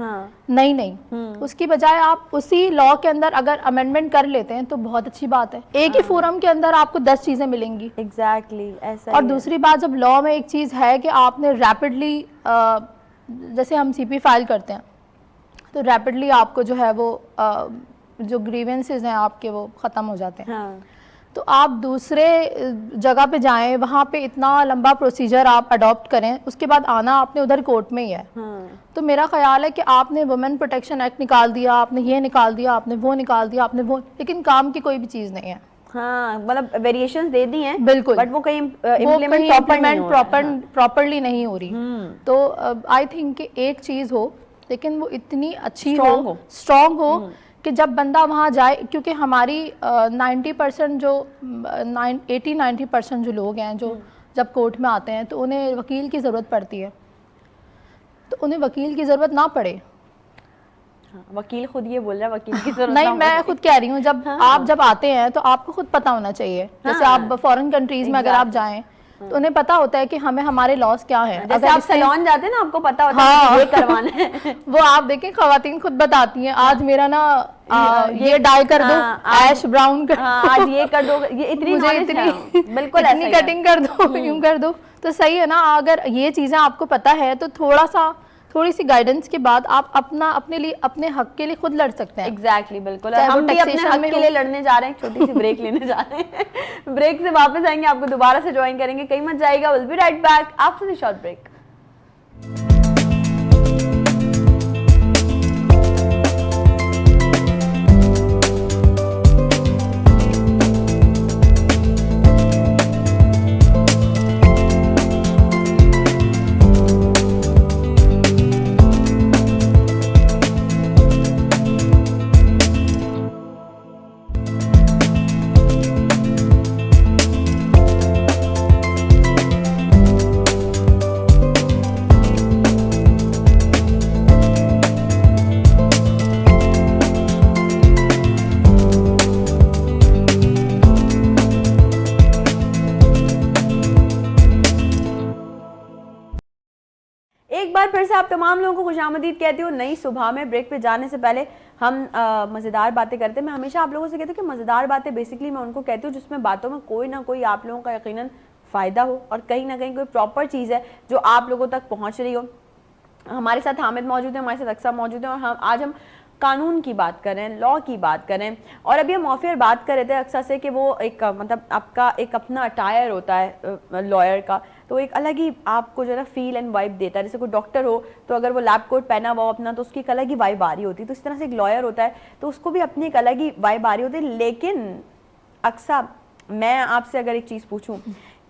Speaker 2: नहीं, उसकी बजाय आप उसी लॉ के अंदर अगर अमेंडमेंट कर लेते हैं तो बहुत अच्छी बात है। एक ही फोरम के अंदर आपको 10 चीज़ें मिलेंगी।
Speaker 1: एग्जैक्टली ऐसा।
Speaker 2: और दूसरी बात, जब लॉ में एक चीज़ है कि आपने रैपिडली, जैसे हम CP फाइल करते हैं तो रैपिडली आपको जो है वो जो ग्रीवेंसेस हैं आपके वो ख़त्म हो जाते हैं। तो आप दूसरे जगह पे जाएं, वहाँ पे इतना लंबा प्रोसीजर आप अडॉप्ट करें, उसके बाद आना आपने उधर कोर्ट में ही है। तो मेरा ख्याल है कि आपने वुमेन प्रोटेक्शन एक्ट निकाल दिया, आपने ये निकाल दिया, आपने वो निकाल दिया, आपने वो, लेकिन काम की कोई भी चीज़ नहीं है।
Speaker 1: हाँ, मतलब वेरिएशंस दे दी हैं
Speaker 2: बिल्कुल,
Speaker 1: बट वो कहीं इम्प्लीमेंट
Speaker 2: प्रॉपरली नहीं हो रही। तो आई थिंक कि एक चीज़ हो, लेकिन वो इतनी अच्छी हो, स्ट्रॉन्ग हो कि जब बंदा वहाँ जाए, क्योंकि हमारी 90% जो 80-90% जो लोग हैं जो जब कोर्ट में आते हैं तो उन्हें वकील की ज़रूरत पड़ती है, तो उन्हें वकील की ज़रूरत ना पड़े।
Speaker 1: वकील खुद ये बोल रहा है वकील की जरूरत
Speaker 2: नहीं, मैं खुद कह रही हूँ, जब आप जब आते हैं तो आपको खुद पता होना चाहिए। जैसे आप फॉरेन कंट्रीज में अगर आप जाएं तो उन्हें पता होता है कि हमें हमारे लॉस क्या हैं।
Speaker 1: जैसे आप सैलून जाते हैं ना, आपको पता होता है कि ये करवाना है।
Speaker 2: वो आप देखें, खवातीन खुद बताती हैं, आज मेरा ना ये डाई कर दो, ऐश ब्राउन कर दो,
Speaker 1: आज ये कर दो, ये इतनी बिल्कुल
Speaker 2: इतनी कटिंग कर दो, यूं कर दो। तो सही है ना, अगर ये चीजें आपको पता है तो थोड़ी सी गाइडेंस के बाद आप अपने लिए, अपने हक के लिए खुद लड़ सकते हैं।
Speaker 1: एग्जैक्टली, बिल्कुल। हम भी अपने हक के लिए लड़ने जा रहे हैं। छोटी सी ब्रेक लेने जा रहे हैं। ब्रेक से वापस आएंगे, आपको दोबारा से ज्वाइन करेंगे, कहीं मत जाएगा। Will be right back after the short break. एक बार फिर से आप तमाम लोगों को खुशामदीद कहती हूँ नई सुबह में। ब्रेक पे जाने से पहले हम मज़ेदार बातें करते हैं। मैं हमेशा आप लोगों से कहती हूँ कि मज़ेदार बातें बेसिकली मैं उनको कहती हूँ जिसमें बातों में कोई ना कोई आप लोगों का यकीनन फ़ायदा हो और कहीं ना कहीं कोई प्रॉपर चीज़ है जो आप लोगों तक पहुँच रही हो। हमारे साथ हामिद मौजूद है, हमारे साथ अक्सा मौजूद है और आज हम कानून की बात करें, लॉ की बात करें, और अभी हम ऑफ एयर बात कर रहे थे अक्सर से कि वो एक मतलब आपका एक अपना अटायर होता है लॉयर का, तो एक अलग ही आपको जो है ना फील एंड वाइब देता है। जैसे कोई डॉक्टर हो तो अगर वो लैब कोट पहना हुआ हो अपना, तो उसकी एक अलग ही वाइब आ रही होती है, तो इस तरह से एक लॉयर होता है तो उसको भी अपनी एक अलग ही वाइब आ रही होती है। लेकिन अक्सर मैं आपसे अगर एक चीज़ पूछूं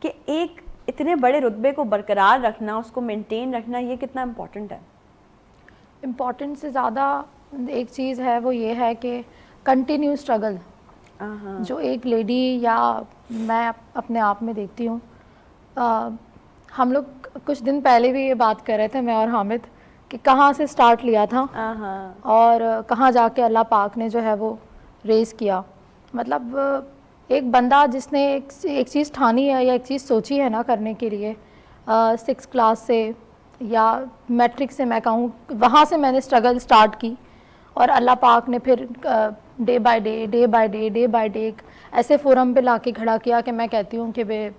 Speaker 1: कि एक इतने बड़े रुतबे को बरकरार रखना, उसको मेंटेन रखना, ये कितना इम्पोर्टेंट है?
Speaker 2: इम्पॉर्टेंट से ज़्यादा एक चीज़ है, वो ये है कि कंटिन्यू स्ट्रगल जो एक लेडी या मैं अपने आप में देखती हूँ। हम लोग कुछ दिन पहले भी ये बात कर रहे थे, मैं और हामिद, कि कहाँ से स्टार्ट लिया था और कहाँ जाके अल्लाह पाक ने जो है वो रेज़ किया। मतलब एक बंदा जिसने एक चीज़ ठानी है या एक चीज़ सोची है ना करने के लिए, 6th क्लास से या मैट्रिक से मैं कहूँ, वहाँ से मैंने स्ट्रगल स्टार्ट की और अल्लाह पाक ने फिर डे बाय डे ऐसे फोरम पे लाके खड़ा किया कि मैं कहती हूँ कि वे,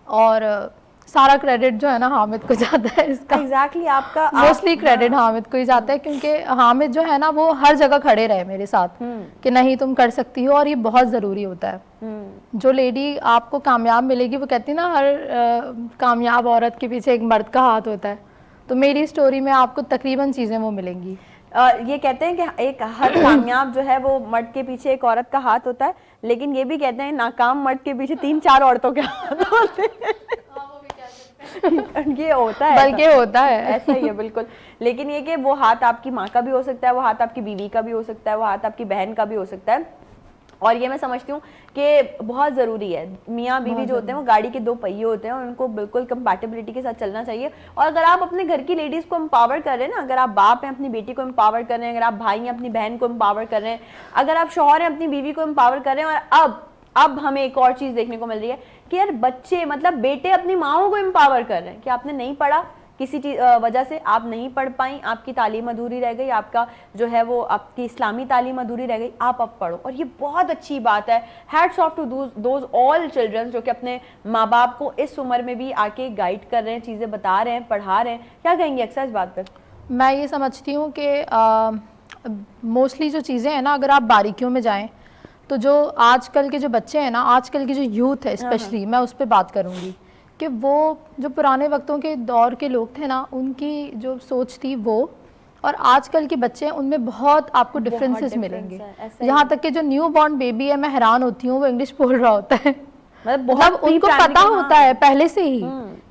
Speaker 2: और सारा क्रेडिट जो है ना हामिद को जाता है इसका।
Speaker 1: एग्जैक्टली आपका
Speaker 2: मोस्टली क्रेडिट हामिद को ही जाता है, क्योंकि हामिद जो है ना वो हर जगह खड़े रहे मेरे साथ कि नहीं तुम कर सकती हो, और ये बहुत ज़रूरी होता है। जो लेडी आपको कामयाब मिलेगी, वो कहती है ना हर कामयाब औरत के पीछे एक मर्द का हाथ होता है, तो मेरी स्टोरी में आपको तकरीबन चीज़ें वो मिलेंगी।
Speaker 1: ये कहते हैं कि एक हर कामयाब जो है वो मर्द के पीछे एक औरत का हाथ होता है, लेकिन ये भी कहते हैं नाकाम मर्द के पीछे 3-4 औरतों के हाथ होते हैं। ये होता है,
Speaker 2: बल्कि होता है
Speaker 1: ऐसा ही है बिल्कुल। लेकिन ये कि वो हाथ आपकी माँ का भी हो सकता है, वो हाथ आपकी बीवी का भी हो सकता है, वो हाथ आपकी बहन का भी हो सकता है, और ये मैं समझती हूँ कि बहुत ज़रूरी है। मियाँ बीवी जो होते हैं वो गाड़ी के 2 पहिए होते हैं और उनको बिल्कुल कंपैटिबिलिटी के साथ चलना चाहिए। और अगर आप अपने घर की लेडीज़ को एम्पावर कर रहे हैं ना, अगर आप बाप हैं अपनी बेटी को एम्पावर कर रहे हैं, अगर आप भाई हैं अपनी बहन को एम्पावर कर रहे हैं, अगर आप शौहर हैं अपनी बीवी को एम्पावर कर रहे हैं, और अब हमें एक और चीज़ देखने को मिल रही है कि यार बच्चे मतलब बेटे अपनी माओं को एम्पावर कर रहे हैं कि आपने नहीं पढ़ा, किसी वजह से आप नहीं पढ़ पाई, आपकी तालीम अधूरी रह गई, आपका जो है वो आपकी इस्लामी तालीम अधूरी रह गई, आप अब पढ़ो। और ये बहुत अच्छी बात है। Hats off to those all childrens जो कि अपने माँ बाप को इस उम्र में भी आके गाइड कर रहे हैं, चीज़ें बता रहे हैं, पढ़ा रहे हैं। क्या कहेंगे अक्सर इस बात पर?
Speaker 2: मैं ये समझती हूँ कि मोस्टली जो चीज़ें हैं ना, अगर आप बारीकियों में जाएं तो जो आजकल के जो बच्चे हैं ना, आजकल की जो यूथ है स्पेशली, मैं उस पर बात करूँगी कि वो जो पुराने वक्तों के दौर के लोग थे ना, उनकी जो सोच थी वो, और आजकल के बच्चे हैं उनमें बहुत आपको डिफरेंसेस मिलेंगे। यहाँ तक कि जो न्यू बॉर्न बेबी है, मैं हैरान होती हूँ वो इंग्लिश बोल रहा होता है। मतलब उनको पता होता है पहले से ही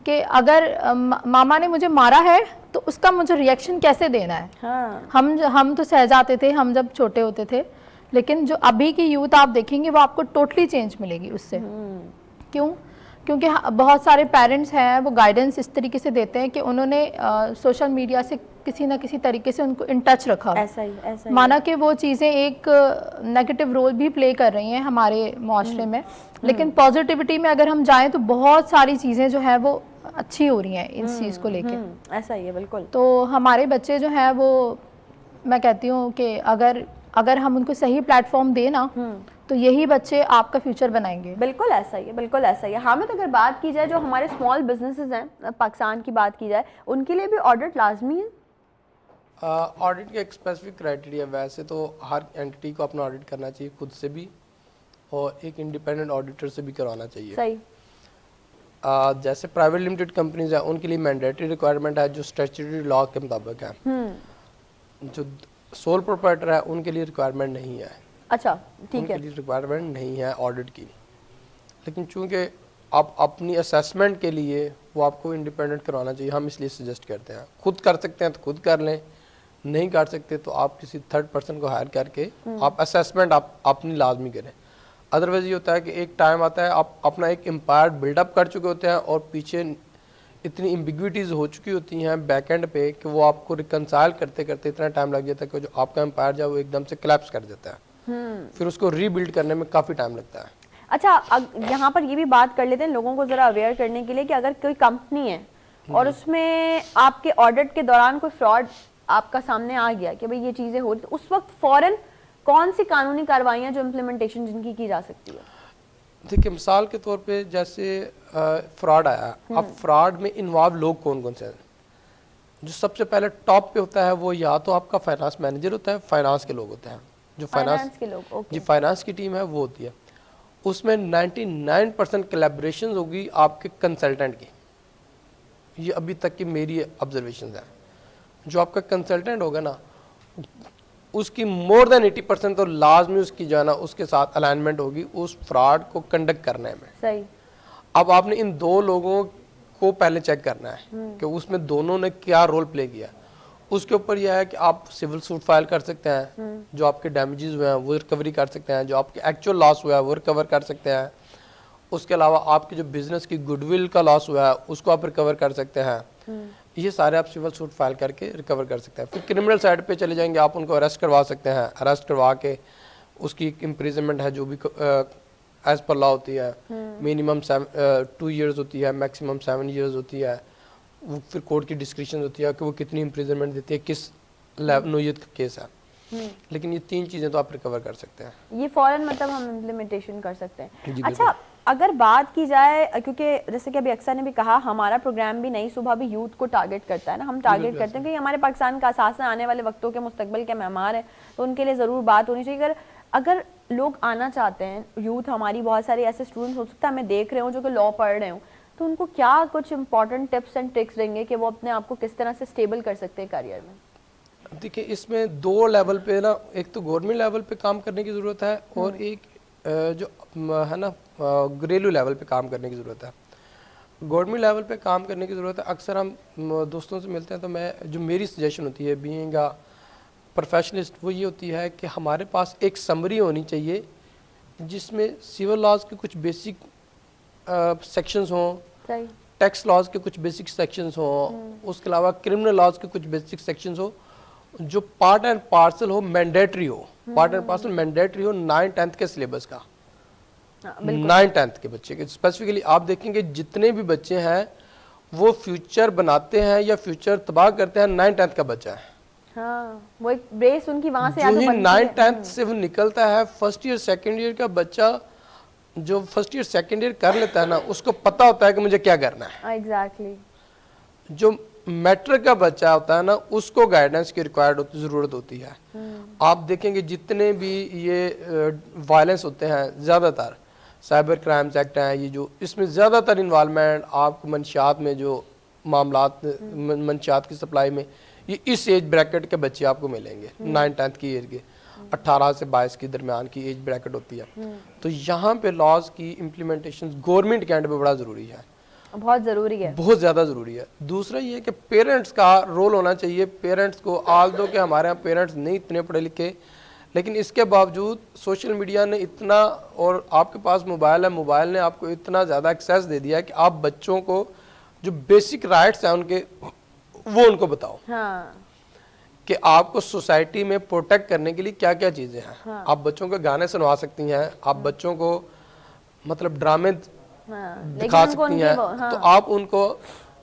Speaker 2: कि अगर मामा ने मुझे मारा है तो उसका मुझे रिएक्शन कैसे देना है। हम तो सह जाते थे हम जब छोटे होते थे, लेकिन जो अभी की यूथ आप देखेंगे वो आपको टोटली चेंज मिलेगी उससे। क्यों? क्योंकि बहुत सारे पेरेंट्स हैं वो गाइडेंस इस तरीके से देते हैं कि उन्होंने सोशल मीडिया से किसी ना किसी तरीके से उनको इन टच रखा। ऐसा माना कि वो चीज़ें एक नेगेटिव रोल भी प्ले कर रही हैं हमारे माशरे में, लेकिन पॉजिटिविटी में अगर हम जाएं तो बहुत सारी चीज़ें जो है वो अच्छी हो रही हैं इस चीज़ को लेके।
Speaker 1: ऐसा ही है बिल्कुल।
Speaker 2: तो हमारे बच्चे जो हैं वो, मैं कहती हूँ कि अगर हम उनको सही प्लेटफॉर्म दें ना, तो यही बच्चे आपका फ्यूचर बनाएंगे।
Speaker 1: बिल्कुल ऐसा ही है, बिल्कुल ऐसा ही है। हामिद, अगर बात की जाए जो हमारे स्मॉल बिजनेसेस हैं, पाकिस्तान की बात की जाए, उनके लिए भी ऑडिट लाजमी है?
Speaker 3: ऑडिट का एक स्पेसिफिक क्राइटेरिया, वैसे तो हर एंटिटी को अपना ऑडिट करना चाहिए खुद से भी और एक इंडिपेंडेंट ऑडिटर से भी करवाना चाहिए।
Speaker 1: सही।
Speaker 3: जैसे प्राइवेट लिमिटेड कंपनीज है उनके लिए मैंडेटरी रिक्वायरमेंट है जो स्टैट्यूटरी लॉ के मुताबिक है। जो सोल प्रोप्राइटर है उनके लिए रिक्वायरमेंट नहीं है।
Speaker 1: अच्छा, ठीक है।
Speaker 3: उनके लिए रिक्वायरमेंट नहीं है ऑडिट की, लेकिन चूंकि आप अपनी असेसमेंट के लिए वो आपको इंडिपेंडेंट करवाना चाहिए, हम इसलिए सजेस्ट करते हैं। खुद कर सकते हैं तो खुद कर लें, नहीं कर सकते तो आप किसी थर्ड पर्सन को हायर करके आप असेसमेंट आप अपनी लाजमी करें। अदरवाइज ये होता है कि एक टाइम आता है आप अपना एक एम्पायर बिल्डअप कर चुके होते हैं और पीछे इतनी एम्बिग्विटीज़ हो चुकी होती हैं बैक एंड पे कि वो आपको रिकंसाइल करते करते इतना टाइम लग जाता है कि जो आपका एम्पायर जो है वो एकदम से कोलैप्स कर जाता है। फिर उसको रीबिल्ड करने में काफ़ी टाइम लगता है।
Speaker 1: अच्छा, यहाँ पर ये भी बात कर लेते हैं लोगों को ज़रा अवेयर करने के लिए कि अगर कोई कंपनी है और उसमें आपके ऑडिट के दौरान कोई फ्रॉड आपका सामने आ गया कि भाई ये चीज़ें हो रही, तो उस वक्त फ़ौरन कौन सी कानूनी कार्रवाइयाँ जो इम्प्लीमेंटेशन जिनकी की जा सकती है?
Speaker 3: देखिए, मिसाल के तौर पे जैसे फ्रॉड आया, अब फ्रॉड में इन्वॉल्व लोग कौन कौन से हैं? जो सबसे पहले टॉप पे होता है वो या तो आपका फाइनेंस मैनेजर होता है, फाइनेंस के लोग होते हैं, जो
Speaker 1: फाइनेंस के लोग, ओके।
Speaker 3: जी फाइनेंस की टीम है वो होती है। उसमें 99% कोलैबोरेशन होगी आपके कंसल्टेंट की, ये अभी तक की मेरी ऑब्जर्वेशन है। जो आपका कंसल्टेंट होगा ना, उसकी मोर देन 80% तो लाजमी उसकी जो है ना उसके साथ अलाइनमेंट होगी उस फ्रॉड को कंडक्ट करने में।
Speaker 1: सही।
Speaker 3: अब आपने इन दो लोगों को पहले चेक करना है कि उसमें दोनों ने क्या रोल प्ले किया। उसके ऊपर यह है कि आप सिविल सूट फाइल कर सकते हैं, जो आपके डैमेजेस हुए हैं वो रिकवरी कर सकते हैं, जो आपके एक्चुअल लॉस हुआ है वो रिकवर कर सकते हैं। उसके अलावा आपके जो बिजनेस की गुडविल का लॉस हुआ है उसको आप रिकवर कर सकते हैं। ये सारे आप सिविल सूट फाइल करके रिकवर कर सकते हैं। फिर क्रिमिनल साइड पे चले जाएंगे, आप उनको अरेस्ट करवा सकते हैं। अरेस्ट करवा के उसकी इम्प्रिजनमेंट है जो भी एज पर लॉ होती है, मिनिमम 2 इयर्स होती है, मैक्सिमम 7 इयर्स होती है। वो फिर कोर्ट की डिस्क्रिप्शन होती है कि वो कितनी इम्प्रिजनमेंट देती है, किस नोयत का केस है। लेकिन ये 3 चीज़ें तो आप रिकवर कर सकते हैं।
Speaker 1: ये फौरन मतलब हम इम्प्लीमेंटेशन कर सकते हैं।
Speaker 3: जी,
Speaker 1: अच्छा, अगर बात की जाए, क्योंकि जैसे कि अभी अक्सर ने भी कहा, हमारा प्रोग्राम भी नई सुबह भी यूथ को टारगेट करता है ना, हम टारगेट करते हैं कि हमारे पाकिस्तान का असासा आने वाले वक्तों के मुस्तकबिल के मेहमान हैं, तो उनके लिए ज़रूर बात होनी चाहिए। अगर लोग आना चाहते हैं, यूथ हमारी बहुत सारे ऐसे स्टूडेंट्स हो सकता है हमें देख रहे हो जो कि लॉ पढ़ रहे हो, तो उनको क्या कुछ इंपॉर्टेंट टिप्स एंड ट्रिक्स देंगे कि वो अपने आप को किस तरह से स्टेबल कर सकते हैं करियर में?
Speaker 3: देखिए, इसमें 2 लेवल पे ना, एक तो गवर्नमेंट लेवल पे काम करने की ज़रूरत है और एक जो है ना घरेलू लेवल पे काम करने की ज़रूरत है। गवर्नमेंट लेवल पे काम करने की ज़रूरत है। अक्सर हम दोस्तों से मिलते हैं तो मैं जो मेरी सजेशन होती है बीइंग अ प्रोफेशनलिस्ट, वो ये होती है कि हमारे पास एक समरी होनी चाहिए जिसमें सिविल लॉज के कुछ बेसिक सेक्शंस हों,
Speaker 1: सही।
Speaker 3: टैक्स लॉज के कुछ बेसिक सेक्शंस हों, उसके अलावा क्रिमिनल लॉज के कुछ बेसिक सेक्शंस हो, जो पार्ट एंड पार्सल हो, मैंडेटरी हो। पार्ट एंड पार्सल मैंडेटरी हो 9-10th के सिलेबस का। 9-10th के बच्चे के स्पेसिफिकली आप देखेंगे जितने भी बच्चे हैं वो फ्यूचर बनाते हैं या फ्यूचर तबाह करते हैं 9-10th का बच्चा है।
Speaker 1: हाँ, वो एक बेस उनकी वहां से
Speaker 3: जो ही 9-10th से वो निकलता है, फर्स्ट ईयर सेकेंड ईयर का बच्चा जो फर्स्ट ईयर सेकेंड ईयर कर लेता है ना, उसको पता होता है कि मुझे क्या करना है।
Speaker 1: एग्जैक्टली।
Speaker 3: जो मैट्रिक का बच्चा होता है ना, उसको गाइडेंस की ज़रूरत होती है। आप देखेंगे जितने भी ये वायलेंस होते हैं, ज़्यादातर साइबर क्राइम्स एक्ट हैं, ये जो इसमें ज़्यादातर इन्वॉल्वमेंट आपको मंशियात में जो मामलात मंशियात की सप्लाई में, ये इस एज ब्रैकेट के बच्चे आपको मिलेंगे। 9-10th की एज के 18 से 22 के दरमियान की एज ब्रैकेट होती है। तो यहाँ पे लॉज की इम्प्लीमेंटेशन गवर्नमेंट के एंड पे बड़ा ज़रूरी है,
Speaker 1: बहुत ज़रूरी है,
Speaker 3: बहुत ज़्यादा ज़रूरी है। दूसरा ये है कि पेरेंट्स का रोल होना चाहिए। पेरेंट्स को, आल दो कि हमारे यहाँ पेरेंट्स नहीं इतने पढ़े लिखे, लेकिन इसके बावजूद सोशल मीडिया ने इतना, और आपके पास मोबाइल है, मोबाइल ने आपको इतना ज़्यादा एक्सेस दे दिया है कि आप बच्चों को जो बेसिक राइट्स हैं उनके, वो उनको बताओ।
Speaker 1: हाँ।
Speaker 3: कि आपको सोसाइटी में प्रोटेक्ट करने के लिए क्या क्या चीज़ें हैं। हाँ। आप बच्चों को गाने सुनवा सकती हैं, आप बच्चों को मतलब ड्रामे दिखा सकती हैं। तो आप उनको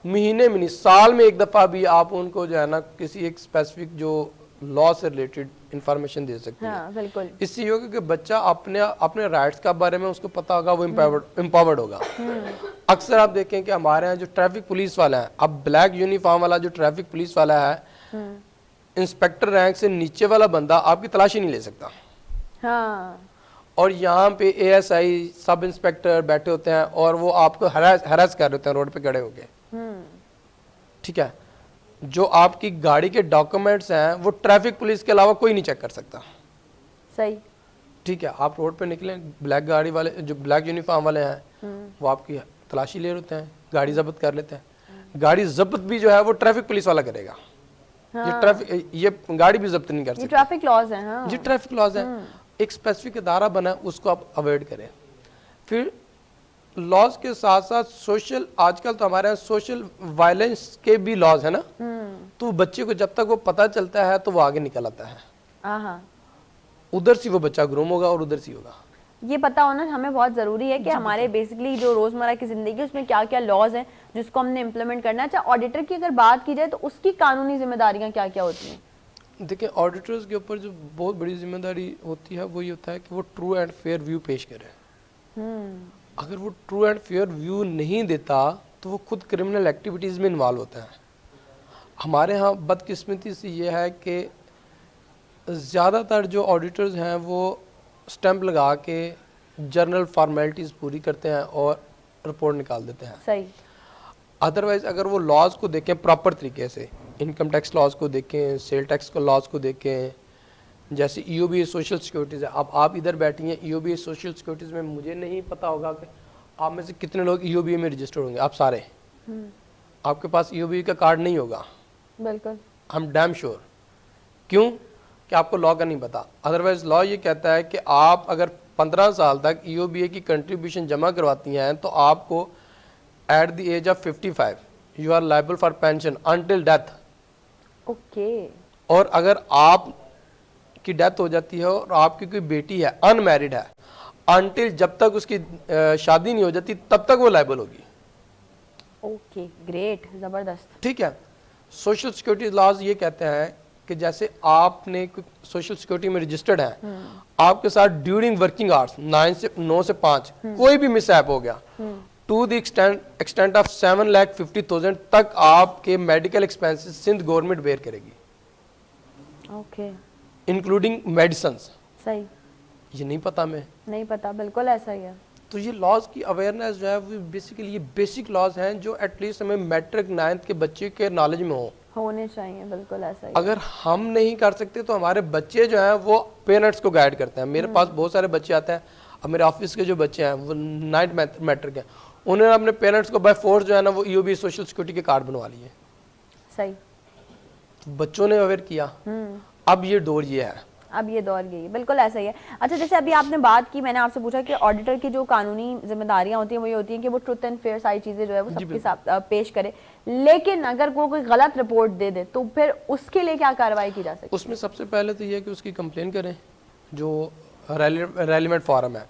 Speaker 3: महीने में नहीं, साल में एक दफ़ा भी आप उनको जो है ना किसी एक स्पेसिफिक जो लॉ से रिलेटेड इंफॉर्मेशन दे सकते हैं।
Speaker 1: बिल्कुल।
Speaker 3: इससे ये होगा कि बच्चा अपने राइट्स का बारे में उसको पता होगा, वो एम्पावर्ड होगा। अक्सर आप देखें कि हमारे यहाँ जो ट्रैफिक पुलिस वाला है, अब ब्लैक यूनिफॉर्म वाला जो ट्रैफिक पुलिस वाला है, इंस्पेक्टर रैंक से नीचे वाला बंदा आपकी तलाशी नहीं ले सकता।
Speaker 1: हाँ।
Speaker 3: और यहाँ पे ASI सब इंस्पेक्टर बैठे होते हैं और वो आपको हरास कर रहे होते हैं रोड पे खड़े होके। ठीक है, जो आपकी गाड़ी के डॉक्यूमेंट्स हैं वो ट्रैफिक पुलिस के अलावा कोई नहीं चेक कर सकता।
Speaker 1: सही।
Speaker 3: ठीक है, आप रोड पे निकले, ब्लैक गाड़ी वाले जो ब्लैक यूनिफॉर्म वाले हैं वो आपकी तलाशी ले होते हैं, गाड़ी जब्त कर लेते हैं। गाड़ी जब्त भी जो है वो ट्रैफिक पुलिस वाला करेगा। हाँ। ये गाड़ी भी जब्त नहीं कर सकती।
Speaker 1: ट्रैफिक लॉज है। हाँ।
Speaker 3: ये ट्रैफिक लॉज है। एक स्पेसिफिक इदारा बना है, उसको आप अवॉइड करें। फिर लॉज के साथ साथ सोशल, आजकल तो हमारे यहाँ सोशल वायलेंस के भी लॉज है ना, तो बच्चे को जब तक वो पता चलता है तो वो आगे निकल आता है। उधर से वो बच्चा ग्रूम होगा और उधर से होगा।
Speaker 1: ये पता होना हमें बहुत ज़रूरी है कि हमारे बेसिकली जो रोज़मर्रा की ज़िंदगी है उसमें क्या क्या लॉज हैं जिसको हमने इम्प्लीमेंट करना है। अच्छा, ऑडिटर की अगर बात की जाए तो उसकी कानूनी जिम्मेदारियां क्या क्या होती हैं?
Speaker 3: देखिए, ऑडिटर्स के ऊपर जो बहुत बड़ी जिम्मेदारी होती है वो ये होता है कि वो ट्रू एंड फेयर व्यू पेश करें। अगर वो ट्रू एंड फेयर व्यू नहीं देता तो वो खुद क्रिमिनल एक्टिविटीज़ में इन्वॉल्व होता है। हमारे यहाँ बदकिस्मती से ये है कि ज़्यादातर जो ऑडिटर्स हैं वो स्टैंप लगा के जर्नल फॉर्मेलिटीज़ पूरी करते हैं और रिपोर्ट निकाल देते हैं।
Speaker 1: सही।
Speaker 3: अदरवाइज़ अगर वो लॉज को देखें प्रॉपर तरीके से, इनकम टैक्स लॉज को देखें, सेल टैक्स को लॉज को देखें, जैसे ईओबी सोशल सिक्योरिटीज़ है, अब आप इधर बैठी हैं ईओबी सोशल सिक्योरिटीज़ में, मुझे नहीं पता होगा कि आप में से कितने लोग ईओबी में रजिस्टर्ड होंगे। आप सारे, आपके पास ईओबी का कार्ड नहीं होगा,
Speaker 1: बिल्कुल।
Speaker 3: I am damn sure. क्यों? कि आपको लॉ का नहीं पता। अदरवाइज लॉ ये कहता है कि आप अगर 15 साल तक ईओबीए की कंट्रीब्यूशन जमा करवाती हैं तो आपको at the age of 55 you are liable for pension until death.
Speaker 1: Okay.
Speaker 3: और अगर आप की डेथ हो जाती है और आपकी कोई बेटी है अनमैरिड है, अनटिल जब तक उसकी शादी नहीं हो जाती तब तक वो लायबल होगी।
Speaker 1: ओके, ग्रेट, जबरदस्त।
Speaker 3: ठीक है। सोशल सिक्योरिटी लॉज ये कहते हैं कि जैसे आपने सोशल सिक्योरिटी में रजिस्टर्ड है, आपके साथ ड्यूरिंग वर्किंग आवर्स 9 से 5 कोई भी मिसहैप हो गया टू द एक्सटेंट ऑफ 7,50,000 तक आपके medical expenses Sindh government bear करेगी,
Speaker 1: ओके,
Speaker 3: इंक्लूडिंग मेडिसिन।
Speaker 1: सही।
Speaker 3: ये नहीं पता मैं,
Speaker 1: नहीं पता, बिल्कुल ऐसा ही है।
Speaker 3: तो ये लॉज की अवेयरनेस जो है वो बेसिकली ये बेसिक लॉज हैं जो एटलीस्ट हमें मैट्रिक 9th के बच्चे के नॉलेज में हो,
Speaker 1: होने चाहिए, बिल्कुल ऐसा ही।
Speaker 3: अगर हम नहीं कर सकते तो हमारे बच्चे जो हैं वो पेरेंट्स को गाइड करते हैं। मेरे पास बहुत सारे बच्चे आते हैं, अब मेरे ऑफिस के जो बच्चे हैं वो 9th मैट्रिक हैं, उन्होंने अपने पेरेंट्स को बाय फोर्स जो है ना वो ईओबी सोशल सिक्योरिटी के कार्ड बनवा लिए।
Speaker 1: सही।
Speaker 3: तो बच्चों ने अवेयर किया। अब ये दौर ये है,
Speaker 1: अब ये दौर गई, बिल्कुल ऐसा ही है। अच्छा, जैसे अभी आपने बात की, मैंने आपसे पूछा कि ऑडिटर की जो कानूनी जिम्मेदारियां होती हैं वो ये होती हैं कि वो ट्रुथ एंड फेयर सारी चीज़ें जो है वो सबके साथ पेश करे, लेकिन अगर वो कोई गलत रिपोर्ट दे दे तो फिर उसके लिए क्या कार्रवाई की जा सकती है?
Speaker 3: उसमें सबसे पहले तो ये है कि उसकी कंप्लेन करें, जो रेलिवेंट फॉरम है।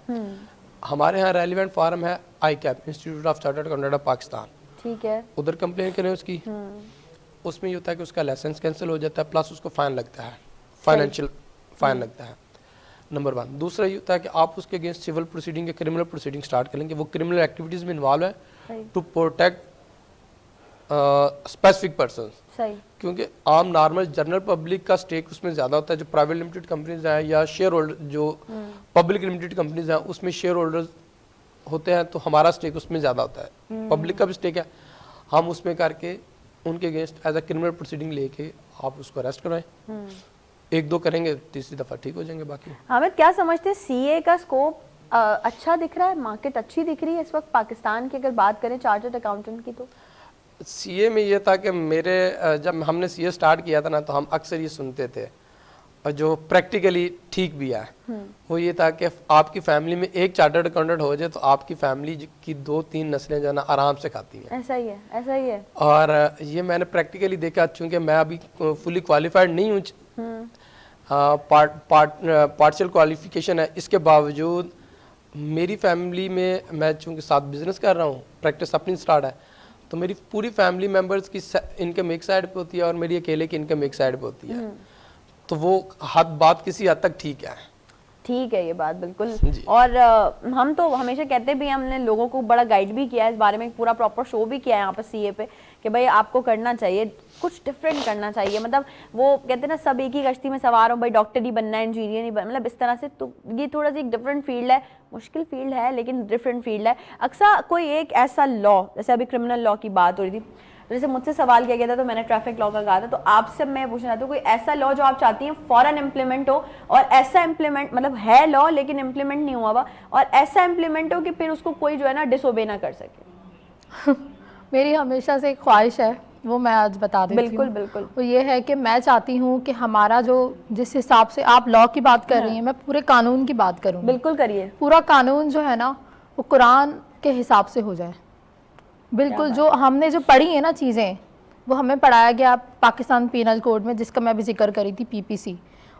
Speaker 3: हमारे यहाँ रेलिवेंट फॉरम है ICAP, institute of chartered accountant of Pakistan.
Speaker 1: ठीक है।
Speaker 3: उधर कंप्लेन करें उसकी। उसमें ये होता है कि उसका लाइसेंस कैंसिल हो जाता है, प्लस उसको फाइन लगता है, फाइनेंशियल फाइन लगता है, नंबर 1। दूसरा ये होता है कि आप उसके अगेंस्ट सिविल प्रोसीडिंग या क्रिमिनल प्रोसीडिंग स्टार्ट करेंगे, वो क्रिमिनल एक्टिविटीज में इन्वॉल्व है टू प्रोटेक्ट स्पेसिफिक पर्सन।
Speaker 1: सही।
Speaker 3: क्योंकि आम नॉर्मल जनरल पब्लिक का स्टेक उसमें ज़्यादा होता है, जो प्राइवेट लिमिटेड कंपनीज हैं या शेयर होल्डर, जो पब्लिक लिमिटेड कंपनीज हैं उसमें शेयर होल्डर्स होते हैं, तो हमारा स्टेक उसमें ज़्यादा होता है। पब्लिक का भी स्टेक है, हम उसमें करके उनके against as a criminal proceeding लेके आप उसको अरेस्ट कराएं। 1-2 करेंगे, तीसरी दफ़ा ठीक हो जाएंगे। बाकी
Speaker 1: हामिद, क्या समझते हैं CA का स्कोप अच्छा दिख रहा है, मार्केट अच्छी दिख रही है इस वक्त पाकिस्तान की, अगर बात करें चार्टर्ड अकाउंटेंट की? तो
Speaker 3: CA में ये था कि जब हमने CA स्टार्ट किया था ना, तो हम अक्सर ये सुनते थे, और जो प्रैक्टिकली ठीक भी है, वो ये था कि आपकी फैमिली में एक चार्टर्ड अकाउंटेंट हो जाए तो आपकी फैमिली की 2-3 नस्लें जो है ना आराम से खाती हैं।
Speaker 1: ऐसा ही है, ऐसा ही है।
Speaker 3: और ये मैंने प्रैक्टिकली देखा, चूँकि मैं अभी फुली क्वालिफाइड नहीं हूँ, पार्शियल क्वालिफिकेशन है, इसके बावजूद मेरी फैमिली में मैं चूँकि साथ बिजनेस कर रहा हूँ, प्रैक्टिस अपनी स्टार्ट है, तो मेरी पूरी फैमिली मेम्बर्स की इनकम एक साइड पे होती है और मेरी अकेले की इनकम एक साइड पे होती है। तो वो बात किसी हद तक ठीक है।
Speaker 1: ठीक है ये बात बिल्कुल। और हम तो हमेशा कहते भी हैं, हमने लोगों को बड़ा गाइड भी किया है इस बारे में, पूरा प्रॉपर शो भी किया है यहाँ पर CA पे कि भाई आपको करना चाहिए, कुछ डिफरेंट करना चाहिए। मतलब वो कहते हैं ना, सब एक ही कश्ती में सवार हो, भाई डॉक्टर ही बनना है, इंजीनियर नहीं बनना, मतलब इस तरह से। तो ये थोड़ा सा एक डिफरेंट फील्ड है, मुश्किल फील्ड है लेकिन डिफरेंट फील्ड है। अक्सर कोई एक ऐसा लॉ, जैसे अभी क्रिमिनल लॉ की बात हो रही थी, जैसे मुझसे सवाल किया गया था तो मैंने ट्रैफिक लॉ का कहा था, तो आपसे मैं पूछना चाहती हूँ कोई ऐसा लॉ जो आप चाहती हैं फौरन इम्प्लीमेंट हो, और ऐसा इम्प्लीमेंट मतलब है लॉ लेकिन इम्प्लीमेंट नहीं हुआ हुआ, और ऐसा इम्प्लीमेंट हो कि फिर उसको कोई जो है ना डिसोबे ना कर सके?
Speaker 2: मेरी हमेशा से एक ख्वाहिश है, वो मैं आज बता देती हूँ।
Speaker 1: बिल्कुल बिल्कुल।
Speaker 2: वो ये है कि मैं चाहती हूँ कि हमारा जो, जिस हिसाब से आप लॉ की बात कर रही हैं, मैं पूरे कानून की बात करूँ।
Speaker 1: बिल्कुल करिए।
Speaker 2: पूरा कानून जो है ना वो कुरान के हिसाब से हो जाए। बिल्कुल, जो हमने जो पढ़ी है ना चीज़ें, वो हमें पढ़ाया गया पाकिस्तान पीनल कोड में, जिसका मैं भी जिक्र करी थी, PPC।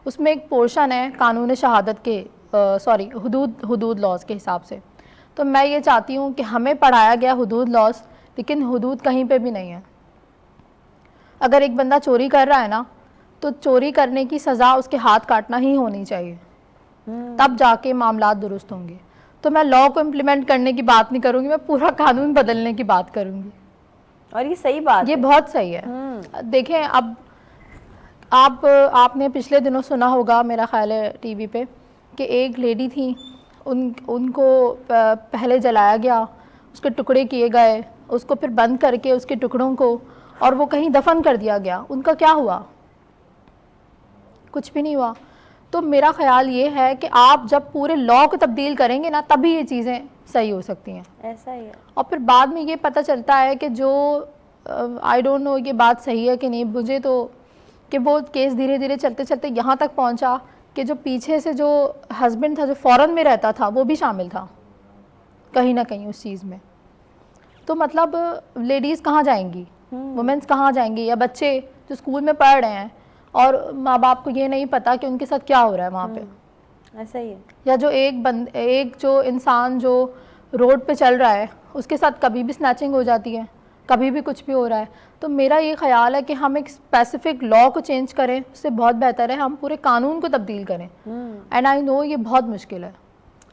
Speaker 2: उसमें एक पोर्शन है कानून शहादत के, सॉरी, हुदूद लॉज के हिसाब से। तो मैं ये चाहती हूँ कि हमें पढ़ाया गया हुदूद लॉज, लेकिन हुदूद कहीं पे भी नहीं है। अगर एक बंदा चोरी कर रहा है ना, तो चोरी करने की सज़ा उसके हाथ काटना ही होनी चाहिए, तब जाके मामलात दुरुस्त होंगे। तो मैं लॉ को इम्प्लीमेंट करने की बात नहीं करूँगी, मैं पूरा कानून बदलने की बात करूँगी।
Speaker 1: और ये सही बात
Speaker 2: ये
Speaker 1: है।
Speaker 2: बहुत सही है। देखें, अब आपने पिछले दिनों सुना होगा, मेरा ख्याल है टीवी पे, कि एक लेडी थी, उनको पहले जलाया गया, उसके टुकड़े किए गए, उसको फिर बंद करके उसके टुकड़ों को और वो कहीं दफन कर दिया गया। उनका क्या हुआ? कुछ भी नहीं हुआ। तो मेरा ख्याल ये है कि आप जब पूरे लॉ को तब्दील करेंगे ना, तभी ये चीज़ें सही हो सकती हैं।
Speaker 1: ऐसा ही है।
Speaker 2: और फिर बाद में ये पता चलता है कि जो आई डोंट नो ये बात सही है कि नहीं, मुझे तो कि वो केस धीरे धीरे चलते चलते यहाँ तक पहुँचा कि जो पीछे से जो हस्बैंड था, जो फॉरेन में रहता था, वो भी शामिल था कहीं ना कहीं उस चीज़ में। तो मतलब लेडीज़ कहाँ जाएंगी, वुमेन्स कहाँ जाएंगी, या बच्चे जो स्कूल में पढ़ रहे हैं और माँ बाप को ये नहीं पता कि उनके साथ क्या हो रहा है वहाँ पे।
Speaker 1: ऐसा ही है।
Speaker 2: या जो एक जो इंसान जो रोड पे चल रहा है, उसके साथ कभी भी स्नैचिंग हो जाती है, कभी भी कुछ भी हो रहा है। तो मेरा ये ख्याल है कि हम एक स्पेसिफिक लॉ को चेंज करें, उससे बहुत बेहतर है हम पूरे कानून को तब्दील करें। एंड आई नो ये बहुत मुश्किल है,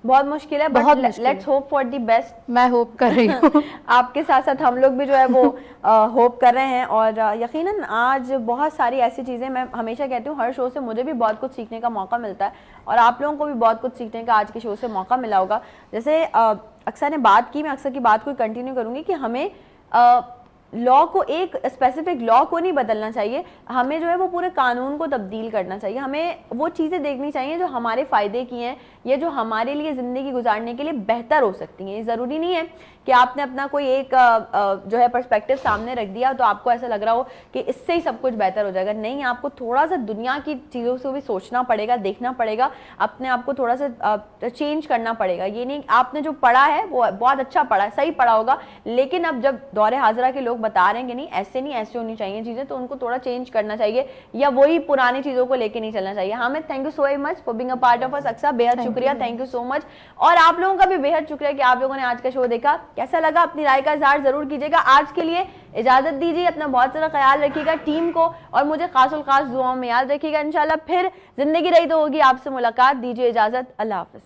Speaker 1: बहुत मुश्किल है,
Speaker 2: बहुत
Speaker 1: बट
Speaker 2: मुश्किल
Speaker 1: let's hope for the best.
Speaker 2: मैं होप कर रही हूँ।
Speaker 1: आपके साथ साथ हम लोग भी जो है वो होप कर रहे हैं। और यकीनन आज बहुत सारी ऐसी चीज़ें, मैं हमेशा कहती हूँ हर शो से मुझे भी बहुत कुछ सीखने का मौका मिलता है और आप लोगों को भी बहुत कुछ सीखने का आज के शो से मौका मिला होगा। जैसे अक्सर ने बात की, मैं अक्सर की बात को कंटिन्यू करूँगी कि हमें लॉ को, एक स्पेसिफिक लॉ को नहीं बदलना चाहिए, हमें जो है वो पूरे कानून को तब्दील करना चाहिए। हमें वो चीज़ें देखनी चाहिए जो हमारे फ़ायदे की हैं या जो हमारे लिए ज़िंदगी गुजारने के लिए बेहतर हो सकती हैं। ये ज़रूरी नहीं है कि आपने अपना कोई एक जो है पर्सपेक्टिव सामने रख दिया तो आपको ऐसा लग रहा हो कि इससे ही सब कुछ बेहतर हो जाएगा। नहीं, आपको थोड़ा सा दुनिया की चीज़ों से भी सोचना पड़ेगा, देखना पड़ेगा, अपने आप को थोड़ा सा चेंज करना पड़ेगा। ये नहीं आपने जो पढ़ा है वो बहुत अच्छा पढ़ा है, सही पढ़ा होगा, लेकिन अब जब दौरे हाजरा के लोग बता रहे हैं कि नहीं ऐसे होनी चाहिए चीज़ें, तो उनको थोड़ा चेंज करना चाहिए या वही पुरानी चीज़ों को लेके नहीं चलना चाहिए। Hamid, thank you so very much for being a part of us. Aqsa, बेहद शुक्रिया, थैंक यू सो मच। और आप लोगों का भी बेहद शुक्रिया कि आप लोगों ने आज का शो देखा। कैसा लगा अपनी राय का इजहार जरूर कीजिएगा। आज के लिए इजाजत दीजिए, अपना बहुत सारा ख्याल रखिएगा, टीम को और मुझे खासुल खास दुआओं में याद रखिएगा। इंशाल्लाह फिर जिंदगी रही तो होगी आपसे मुलाकात। दीजिए इजाजत, अल्लाह हाफिज।